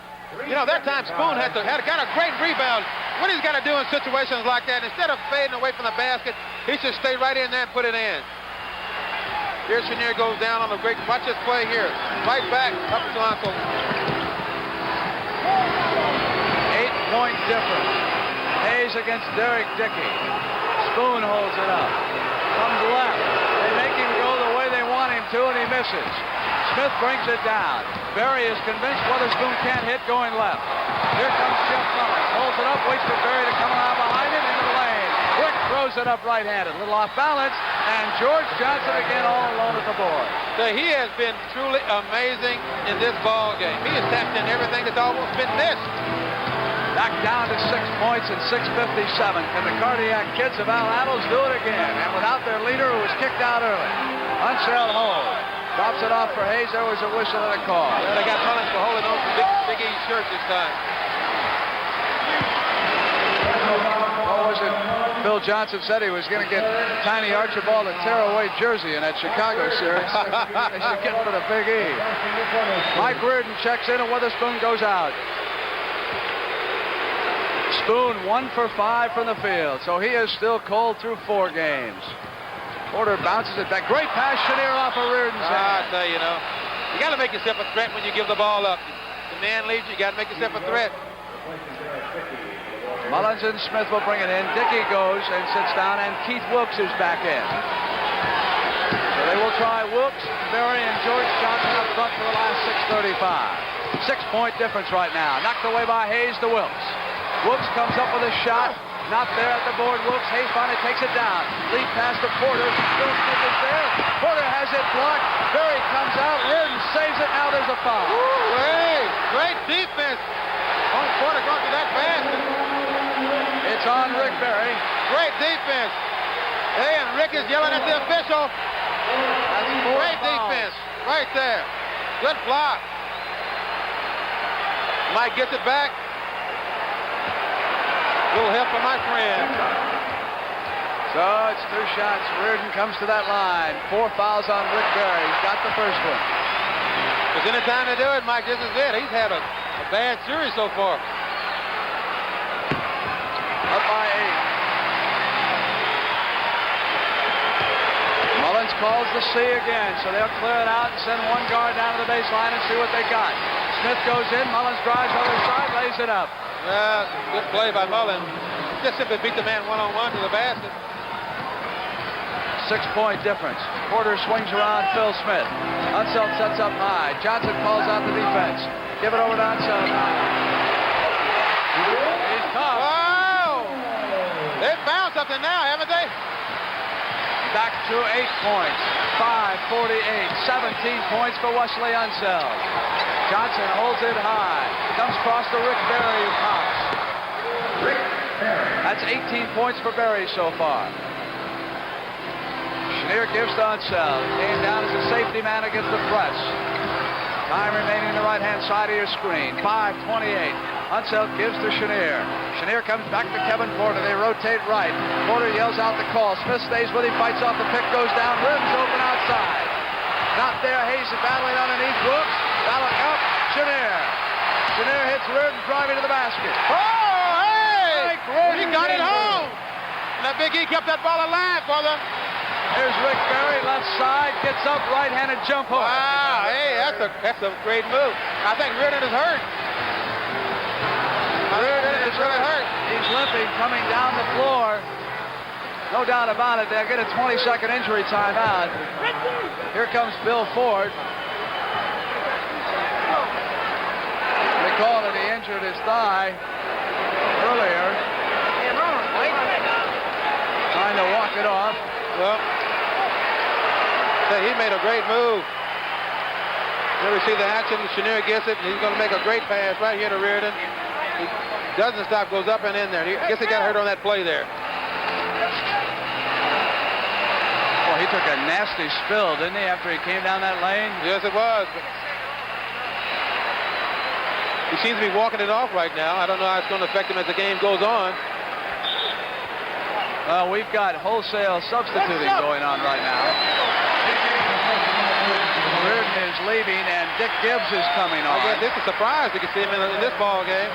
You know, that time Spoon had got a great rebound. What he's got to do in situations like that, instead of fading away from the basket, he should stay right in there and put it in. Here Chenier goes down on the great. Watch this play here. Right back up to Unseld. 8-point difference. Hayes against Derek Dickey. Spoon holds it up. Comes left. They make him go the way they want him to, and he misses. Smith brings it down. Barry is convinced Weatherspoon can't hit going left. Here comes Jeff Mullins. Holds it up, waits for Barry to come around behind him into the lane. Rick throws it up right-handed. A little off balance, and George Johnson again all alone at the board. So he has been truly amazing in this ball game. He has tapped in everything that's almost been missed. Back down to 6 points and 6:57. Can the Cardiac Kids of Al Adels do it again? And without their leader, who was kicked out early. Unseld holds. Drops it off for Hayes. There was a whistle and a call. Well, they got Mullins for holding on to Big E's shirt this time. What was it? Phil Johnson said he was going to get Tiny Archibald a tear-away jersey in that Chicago series. They should get for the Big E. Mike Reardon checks in, and Weatherspoon goes out. Spoon 1 for 5 from the field, so he is still cold through 4 games. Porter bounces it back. Great pass, Chenier off of Reardon's hand. I tell you, you got to make yourself a threat when you give the ball up. The man leaves, you got to make yourself a threat. Mullins and Smith will bring it in. Dickey goes and sits down, and Keith Wilkes is back in. So they will try Wilkes, Barry, and George Johnson up front for the last 6:35. 6-point difference right now. Knocked away by Hayes to Wilkes. Wilkes comes up with a shot. Not there at the board. Wilkes. Hayes finally takes it down. Lead pass to Porter. Phil Smith is there. Porter has it blocked. Barry comes out. Reardon saves it. Now there's a foul. Great defense. Porter going to that basket. It's on Rick Barry. Great defense. Hey, and Rick is yelling at the official. Great defense. Right there. Good block. Mike gets it back. Little help from my friend. So it's 2 shots. Reardon comes to that line. 4 fouls on Rick Barry. He's got the first one. There's any time to do it, Mike. This is it. He's had a bad series so far. Up by 8. Mullins calls the C again, so they'll clear it out and send 1 guard down to the baseline and see what they got. Smith goes in. Mullins drives on the side, lays it up. Yeah, good play by Mullins. Just simply beat the man one-on-one to the basket. 6-point difference. Porter swings around Phil Smith. Unseld sets up high. Johnson calls out the defense. Give it over to Unseld. He's tough. Wow! They've found something now, haven't they? Back to 8 points. 5:48. 17 points for Wesley Unseld. Johnson holds it high. Comes across to Rick Barry, who pops. That's 18 points for Barry so far. Chenier gives to Unseld. Came down as a safety man against the press. Time remaining on the right-hand side of your screen. 5:28. Unseld gives to Chenier. Chenier comes back to Kevin Porter. They rotate right. Porter yells out the call. Smith stays with him, fights off the pick, goes down. Rims open outside. Not there. Hayes is battling underneath. Wilkes. Battling up. Chenier. Chenier hits Reardon, driving to the basket. Oh, hey! He got it home. And that Big E kept that ball alive for them. There's Rick Barry, left side, gets up, right-handed jump hook. Wow, hey, that's a great move. I think Reardon is hurt. Reardon is really hurt. He's limping, coming down the floor. No doubt about it. They'll get a 20-second injury timeout. Here comes Bill Ford. They call it he injured his thigh earlier. Trying to walk it off. Well, he made a great move. Here we see the action. Chenier gets it. He's going to make a great pass right here to Reardon. He doesn't stop, goes up and in there. I guess he got hurt on that play there. Well, he took a nasty spill, didn't he, after he came down that lane? Yes, it was. He seems to be walking it off right now. I don't know how it's going to affect him as the game goes on. Well, we've got wholesale substituting going on right now. Reardon is leaving, and Dick Gibbs is coming on. I guess it's a surprise to see him in this ball game.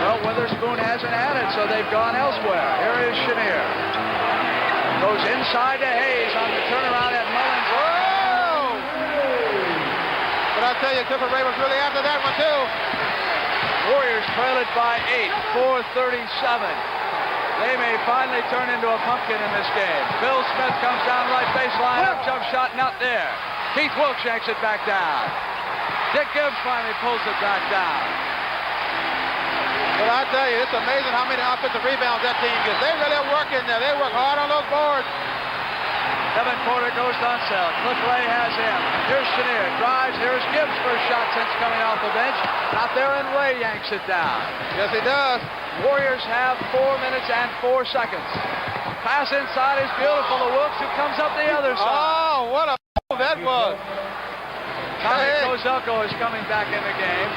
Well, Witherspoon hasn't had it, so they've gone elsewhere. Here is Chenier. Goes inside to Hayes on the turnaround at Mullins. Whoa! But I tell you, Clifford Ray was really after that one, too. Warriors trail it by 8, 4:37. They may finally turn into a pumpkin in this game. Bill Smith comes down right baseline, up jump shot, not there. Keith Wilkes yanks it back down. Dick Gibbs finally pulls it back down. Well, I tell you, it's amazing how many offensive rebounds that team gets. They really work in there. They work hard on those boards. Kevin Porter goes to Unseld. Cliff Ray has him. Here's Chenier. Drives. Here's Gibbs' first shot since coming off the bench. Not there, and Ray yanks it down. Yes, he does. Warriors have 4 minutes and 4 seconds. Pass inside is beautiful to Wilkes, who comes up the other side. Oh, what a move that was. Tommy Kozelko is coming back in the game.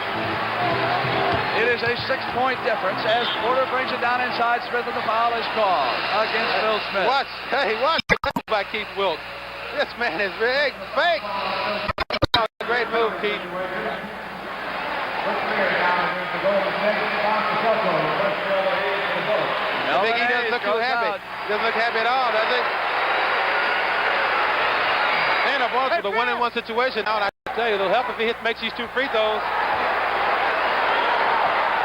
It is a 6-point difference as Porter brings it down inside. Smith, and the foul is called against Bill Smith. Watch by Keith Wilkes. This man is big, fake. Great move, Keith. Big E doesn't look too happy. Doesn't look happy at all, does he? And a ball for the 1-on-1 situation. Now, and I tell you, it'll help if he makes these 2 free throws.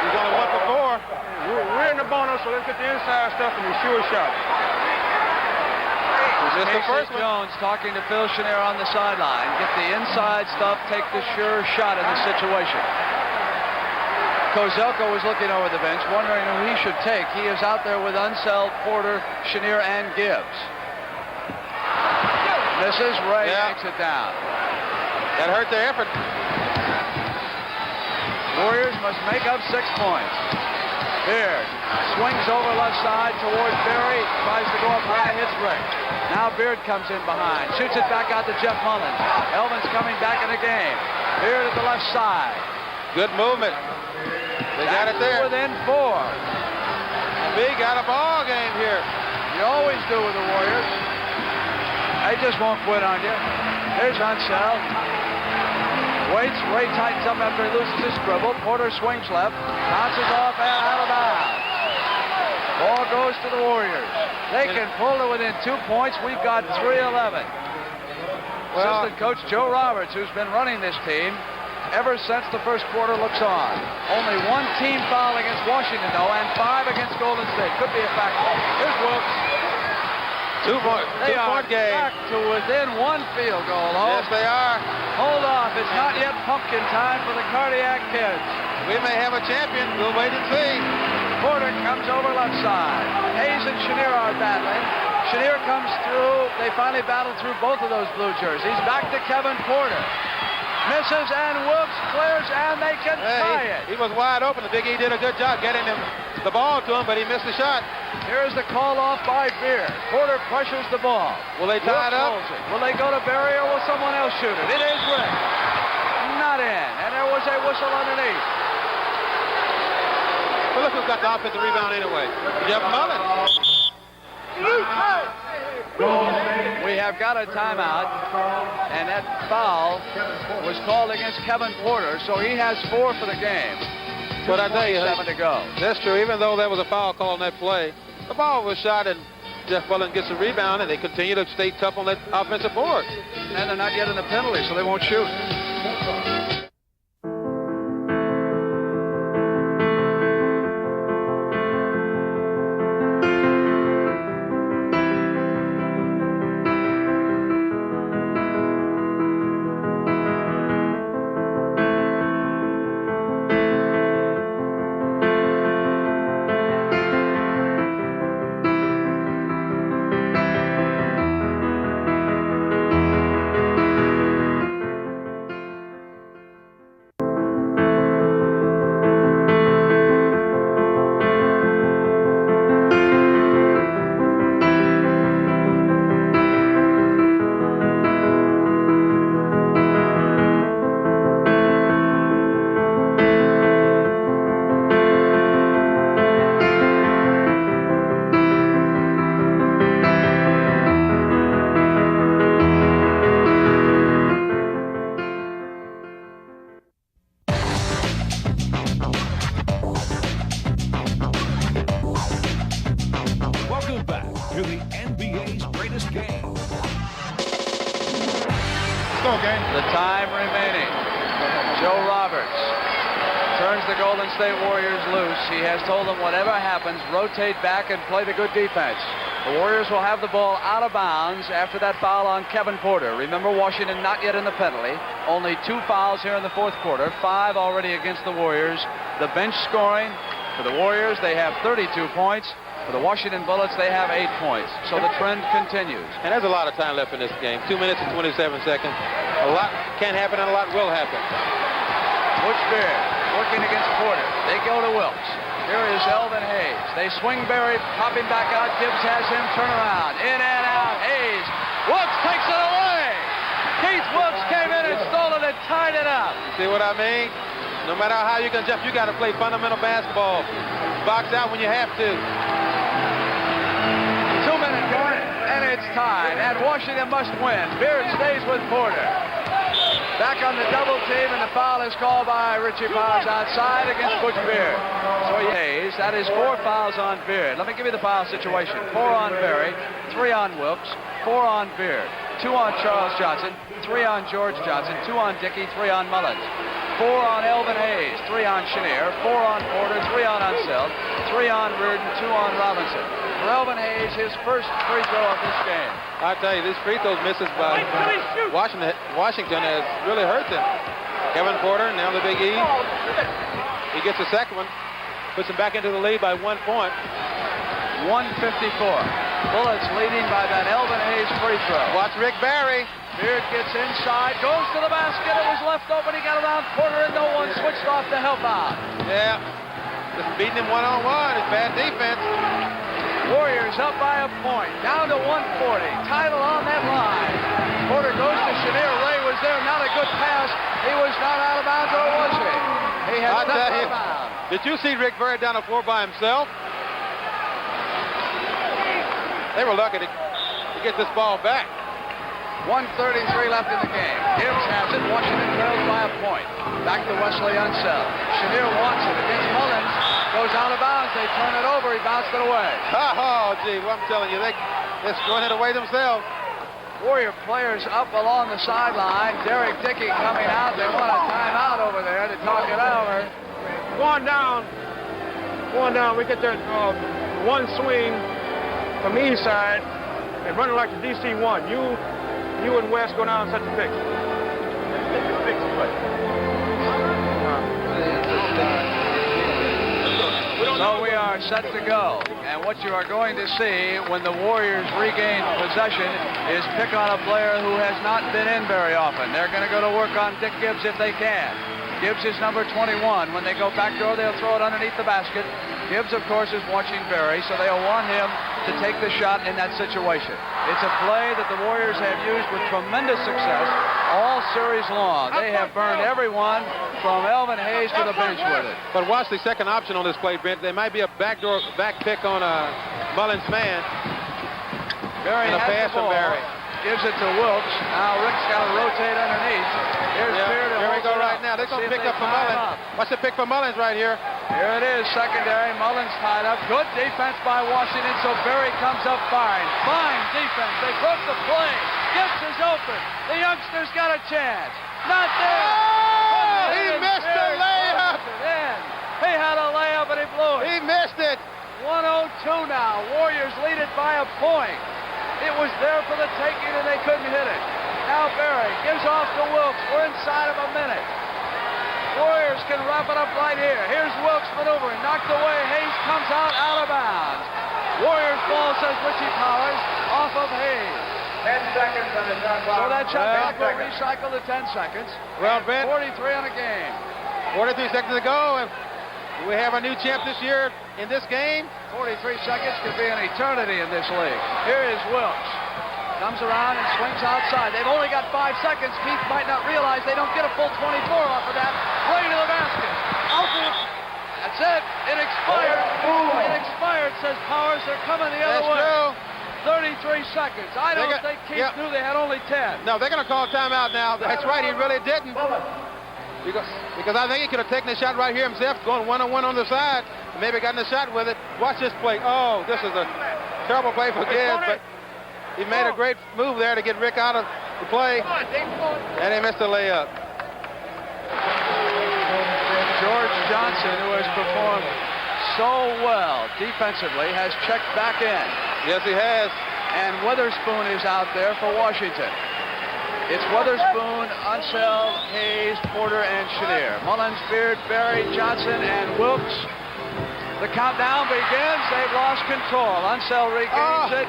He's only 1 for 4. We're in the bonus, so let's get the inside stuff and the sure shot. Missed the first one. Jones talking to Phil Chenier on the sideline. Get the inside stuff, take the sure shot in this situation. Kozelko was looking over the bench, wondering who he should take. He is out there with Unseld, Porter, Chenier, and Gibbs. Misses. Ray takes it down. That hurt their effort. Warriors must make up 6 points. Beard swings over left side towards Barry. Tries to go up high, hits Rick. Now Beard comes in behind. Shoots it back out to Jeff Mullins. Elvin's coming back in the game. Beard at the left side. Good movement. They got it there. Within 4. Big got a ball game here. You always do with the Warriors. They just won't quit on you. Here's Unseld. Waits. Ray tightens up after he loses his dribble. Porter swings left. Bounces off and out of bounds. Ball goes to the Warriors. They can pull to within 2 points. We've got 3:11. Assistant coach Joe Roberts, who's been running this team ever since the first quarter, looks on. Only 1 team foul against Washington, though, and 5 against Golden State. Could be a factor. Here's Wilkes. 2-point game. Back to within 1 field goal. Yes, they are. Hold off. It's not yet pumpkin time for the Cardiac Kids. We may have a champion. We'll wait and see. Porter comes over left side. Hayes and Chenier are battling. Chenier comes through. They finally battle through both of those blue jerseys. Back to Kevin Porter. Misses, and Wilkes clears, and they can tie it. He was wide open. The Big E did a good job getting him the ball to him, but he missed the shot. Here's the call off by Beard. Porter pressures the ball. Will they tie it up? Will they go to Barry, or will someone else shoot it? It is Rick. Not in. And there was a whistle underneath. Well, look who's got the offensive rebound anyway. Jeff Mullen. We have got a timeout, and that foul was called against Kevin Porter, so he has 4 for the game. But I tell you, 7 to go. That's true. Even though there was a foul call on that play, the ball was shot, and Jeff Mullen gets a rebound, and they continue to stay tough on that offensive board. And they're not yet in the penalty, so they won't shoot. The time remaining. Joe Roberts turns the Golden State Warriors loose. He has told them whatever happens, rotate back and play the good defense. The Warriors will have the ball out of bounds after that foul on Kevin Porter. Remember, Washington not yet in the penalty. Only 2 fouls here in the 4th quarter. 5 already against the Warriors. The bench scoring for the Warriors, they have 32 points. For the Washington Bullets, they have 8 points. So the trend continues. And there's a lot of time left in this game. 2 minutes and 27 seconds. A lot can happen and a lot will happen. Butch Beard working against Porter. They go to Wilkes. Here is Elvin Hayes. They swing Berry, pop him back out. Gibbs has him turn around. In and out. Hayes. Wilkes takes it away. Keith Wilkes came in and stole it and tied it up. See what I mean? No matter how you can jump, you got to play fundamental basketball. Box out when you have to. 2-minute mark, and it's tied. And Washington must win. Beard stays with Porter. Back on the double team, and the foul is called by Richie Powers outside against Butch Beard. So Hayes, that is 4 fouls on Beard. Let me give you the foul situation. 4 on Berry, 3 on Wilkes, 4 on Beard, 2 on Charles Johnson, 3 on George Johnson, 2 on Dickey, 3 on Mullins, 4 on Elvin Hayes, 3 on Chenier, 4 on Porter, 3 on Unseld, 3 on Reardon, 2 on Robinson. For Elvin Hayes, his first free throw of this game. I tell you, these free throws misses by Washington has really hurt them. Kevin Porter, now the Big E. He gets the second one, puts him back into the lead by 1 point. 154. Bullets leading by that Elvin Hayes free throw. Watch Rick Barry. Beard gets inside, goes to the basket. It was left open. He got around Porter, and no one switched off to help out. Yeah, just beating him one-on-one. It's bad defense. Warriors up by a point, down to 140. Title on that line. Porter goes to Chenier. Ray was there, not a good pass. He was not out of bounds, or was he? He had not out of bounds. Did you see Rick Barry down the floor by himself? They were lucky to get this ball back. 1:33 left in the game. Gibbs has it. Washington trails by a point. Back to Wesley Unseld. Chenier wants it against Mullins. Goes out of bounds. They turn it over. He bounced it away. Oh, gee, well, I'm telling you, they're throwing it away themselves. Warrior players up along the sideline. Derek Dickey coming out. They want a timeout over there to talk it over. Going down. We get that one swing from the east side and running like the DC-1. You and West go down and set the fix. So we are set to go. And what you are going to see when the Warriors regain possession is pick on a player who has not been in very often. They're going to go to work on Dick Gibbs if they can. Gibbs is number 21. When they go backdoor, they'll throw it underneath the basket. Gibbs, of course, is watching Berry, so they'll want him to take the shot in that situation. It's a play that the Warriors have used with tremendous success all series long. They have burned everyone from Elvin Hayes to the bench with it. But watch the second option on this play, Brent. There might be a back pick on Mullins' man. Barry and a has pass the ball. from Barry. Gives it to Wilkes. Now Rick's got to rotate underneath. Here's Beard. Here we go right now. They're going to pick up for Mullins. Watch the pick for Mullins right here. Here it is, secondary. Mullins tied up. Good defense by Washington, so Barry comes up firing. Fine defense. They broke the play. Gibbs is open. The youngster's got a chance. Not there. Oh, he missed the layup. He had a layup and he blew it. He missed it. 102 now. Warriors lead it by a point. It was there for the taking and they couldn't hit it. Now Barry gives off to Wilkes. We're inside of a minute. Warriors can wrap it up right here. Here's Wilkes maneuvering. Knocked away. Hayes comes out of bounds. Warriors ball, says Richie Powers, off of Hayes. 10 seconds on the shot clock. So that shot clock will recycle to 10 seconds. Well, Ben, 43 on a game. 43 seconds to go, and we have a new champ this year in this game. 43 seconds could be an eternity in this league. Here is Wilkes. Comes around and swings outside. They've only got 5 seconds. Keith might not realize they don't get a full 24 off of that. Right to the basket. That's it. It expired. It expired, says Powers. They're coming the other way. That's true. 33 seconds. I don't think Keith knew they had only 10. No, they're going to call timeout now. That's right. He really didn't. Because I think he could have taken the shot right here himself, going one-on-one on the side, and maybe gotten a shot with it. Watch this play. Oh, this is a terrible play for Gibbs, but he made a great move there to get Rick out of the play, and he missed the layup. George Johnson, who has performed so well defensively, has checked back in. Yes, he has. And Witherspoon is out there for Washington. It's Witherspoon, Unseld, Hayes, Porter, and Chenier. Mullins, Beard, Barry, Johnson, and Wilkes. The countdown begins. They've lost control. Unseld regains it.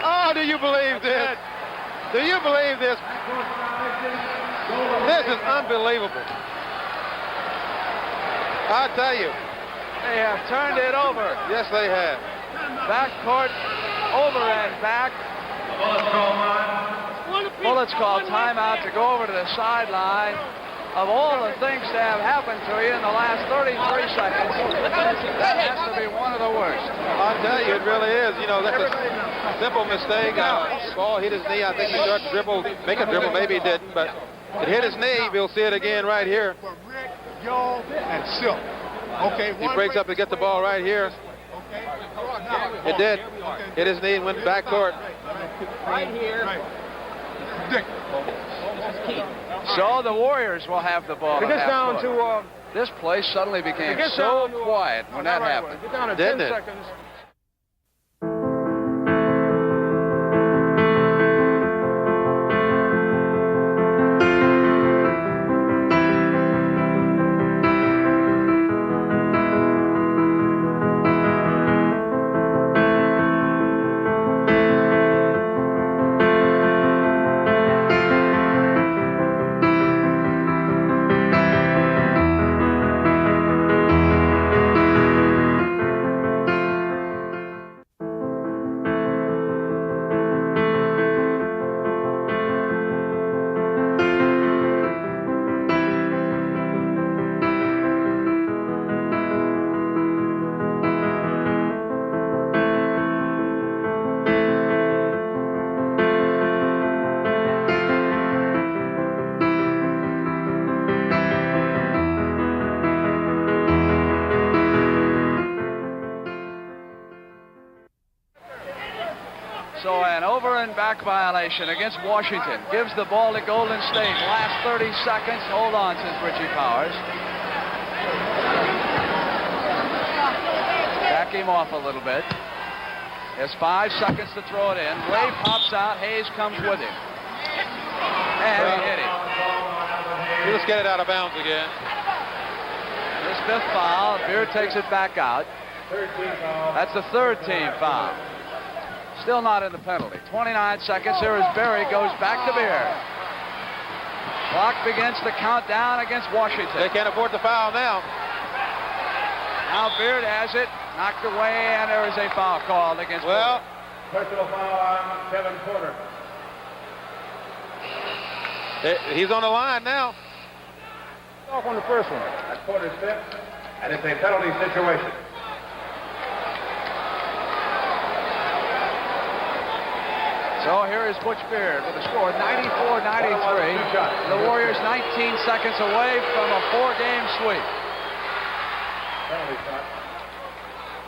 Oh, do you believe this? Do you believe this? This is unbelievable. I tell you. They have turned it over. Yes, they have. Backcourt, over and back. Bullets call timeout to go over to the sideline. Of all the things that have happened to you in the last 33 seconds, that has to be one of the worst. I'll tell you, it really is. You know, that's a simple mistake. Ball hit his knee. I think he tried to dribble, make a dribble. Maybe he didn't, but it hit his knee. We'll see it again right here. Rick, Joe, and Silk. Okay. He breaks up to get the ball right here. It did. Hit his knee and went backcourt. Right here. So the Warriors will have the ball. It gets down to this place suddenly became so quiet when that happened. Get down to Didn't 10 it? seconds. So an over and back violation against Washington. Gives the ball to Golden State. Last 30 seconds. Hold on, says Richie Powers. Back him off a little bit. There's 5 seconds to throw it in. Ray pops out. Hayes comes with him. And he hit him. Let's get it out of bounds again. His 5th foul. Beard takes it back out. That's the 3rd team foul. Still not in the penalty. 29 seconds. Here is Barry. Goes back to Beard. Clock begins to count down against Washington. They can't afford the foul now. Now Beard has it. Knocked away, and there is a foul called against Well, Personal foul on Kevin Porter. he's on the line now. Off on the first one. That's quarter six, and it's a penalty situation. So here is Butch Beard with a score 94-93. The Warriors 19 seconds away from a 4-game sweep. Penalty shot.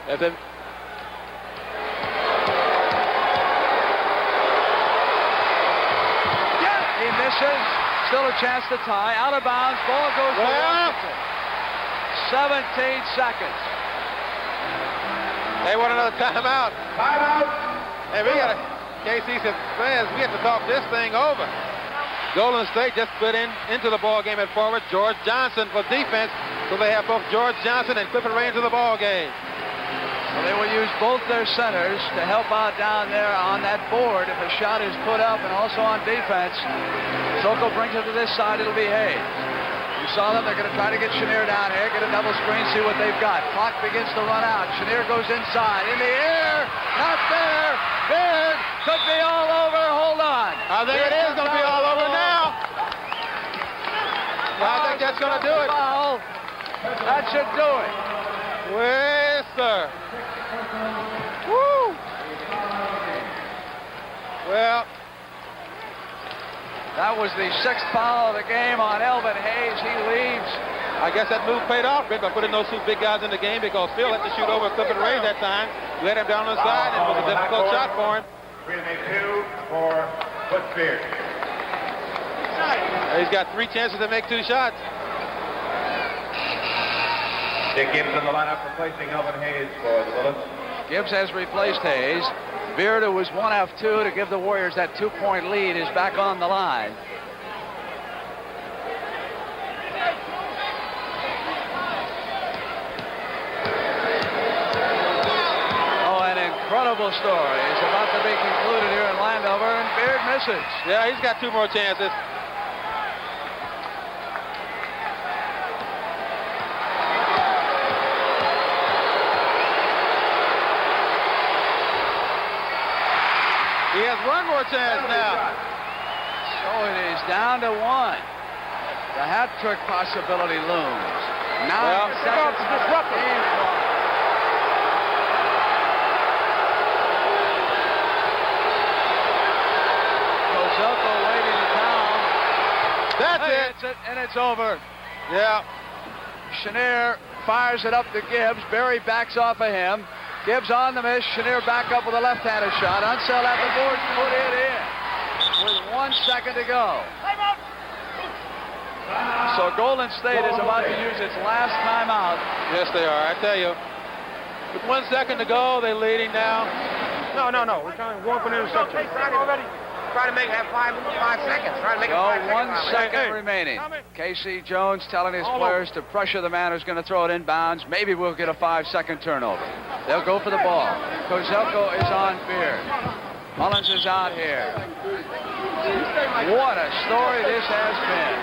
Elvin. He misses. Still a chance to tie. Out of bounds. Ball goes to Washington. 17 seconds. They want another timeout. Timeout. Hey, we got to, KC said, fans, we have to talk this thing over. Golden State just put into the ball game at forward George Johnson for defense. So they have both George Johnson and Clifford Raines in the ball game. Well, they will use both their centers to help out down there on that board if a shot is put up, and also on defense. Soko brings it to this side. It'll be Hayes. You saw them. They're going to try to get Chenier down here, get a double screen, see what they've got. Clock begins to run out. Chenier goes inside. In the air. Not there. Beard could be all over. Hold on. I think it is going to be all over now. I think that's going to do it. Foul. That should do it. Yes, sir. Woo. Well, that was the 6th foul of the game on Elvin Hayes. He leaves. I guess that move paid off, Rick, by putting those two big guys in the game, because Phil had to shoot over Clifford Raines that time. Let him down on the side, and it was a difficult shot for him. 3-2 for Butch Beard. He's got 3 chances to make 2 shots. Dick Gibbs in the lineup replacing Elvin Hayes for the Bullets. Gibbs has replaced Hayes. Beard, who was 1 of 2 to give the Warriors that 2-point lead, is back on the line. Oh, an incredible story is about to be concluded here in Landover, and Beard misses. Yeah, he's got 2 more chances. He has 1 more chance now. So it is down to 1. The hat trick possibility looms. 9 seconds to disrupt the game clock. Kozelko waiting to count. That's Hey, it. it's it. And it's over. Yeah. Chenier fires it up to Gibbs. Berry backs off of him. Gibbs on the miss. Chenier back up with a left-handed shot. Unseld at the board, put it in with 1 second to go. So Golden State is about to use its last timeout. Yes, they are. I tell you. With 1 second to go, they're leading now. No. We're trying to warp an interception. Try to make it have 5 seconds. Try to make it 5 So seconds. 1 second remaining. Casey Jones telling his players to pressure the man who's going to throw it inbounds. Maybe we'll get a 5-second turnover. They'll go for the ball. Kozelko is on Beard. Mullins is out here. What a story this has been.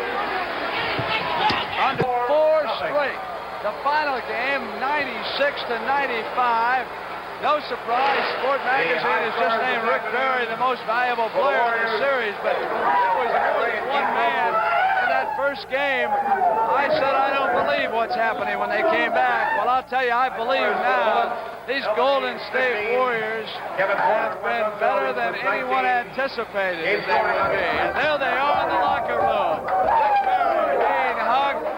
Under 4 straight. The final game, 96-95. No surprise, Sport Magazine has just named Rick Barry the most valuable player in the series, but there was more than one man in that first game. I said I don't believe what's happening when they came back. Well, I'll tell you, I believe now. These Golden State Warriors have been better than anyone anticipated that they would be. And there they are in the locker room.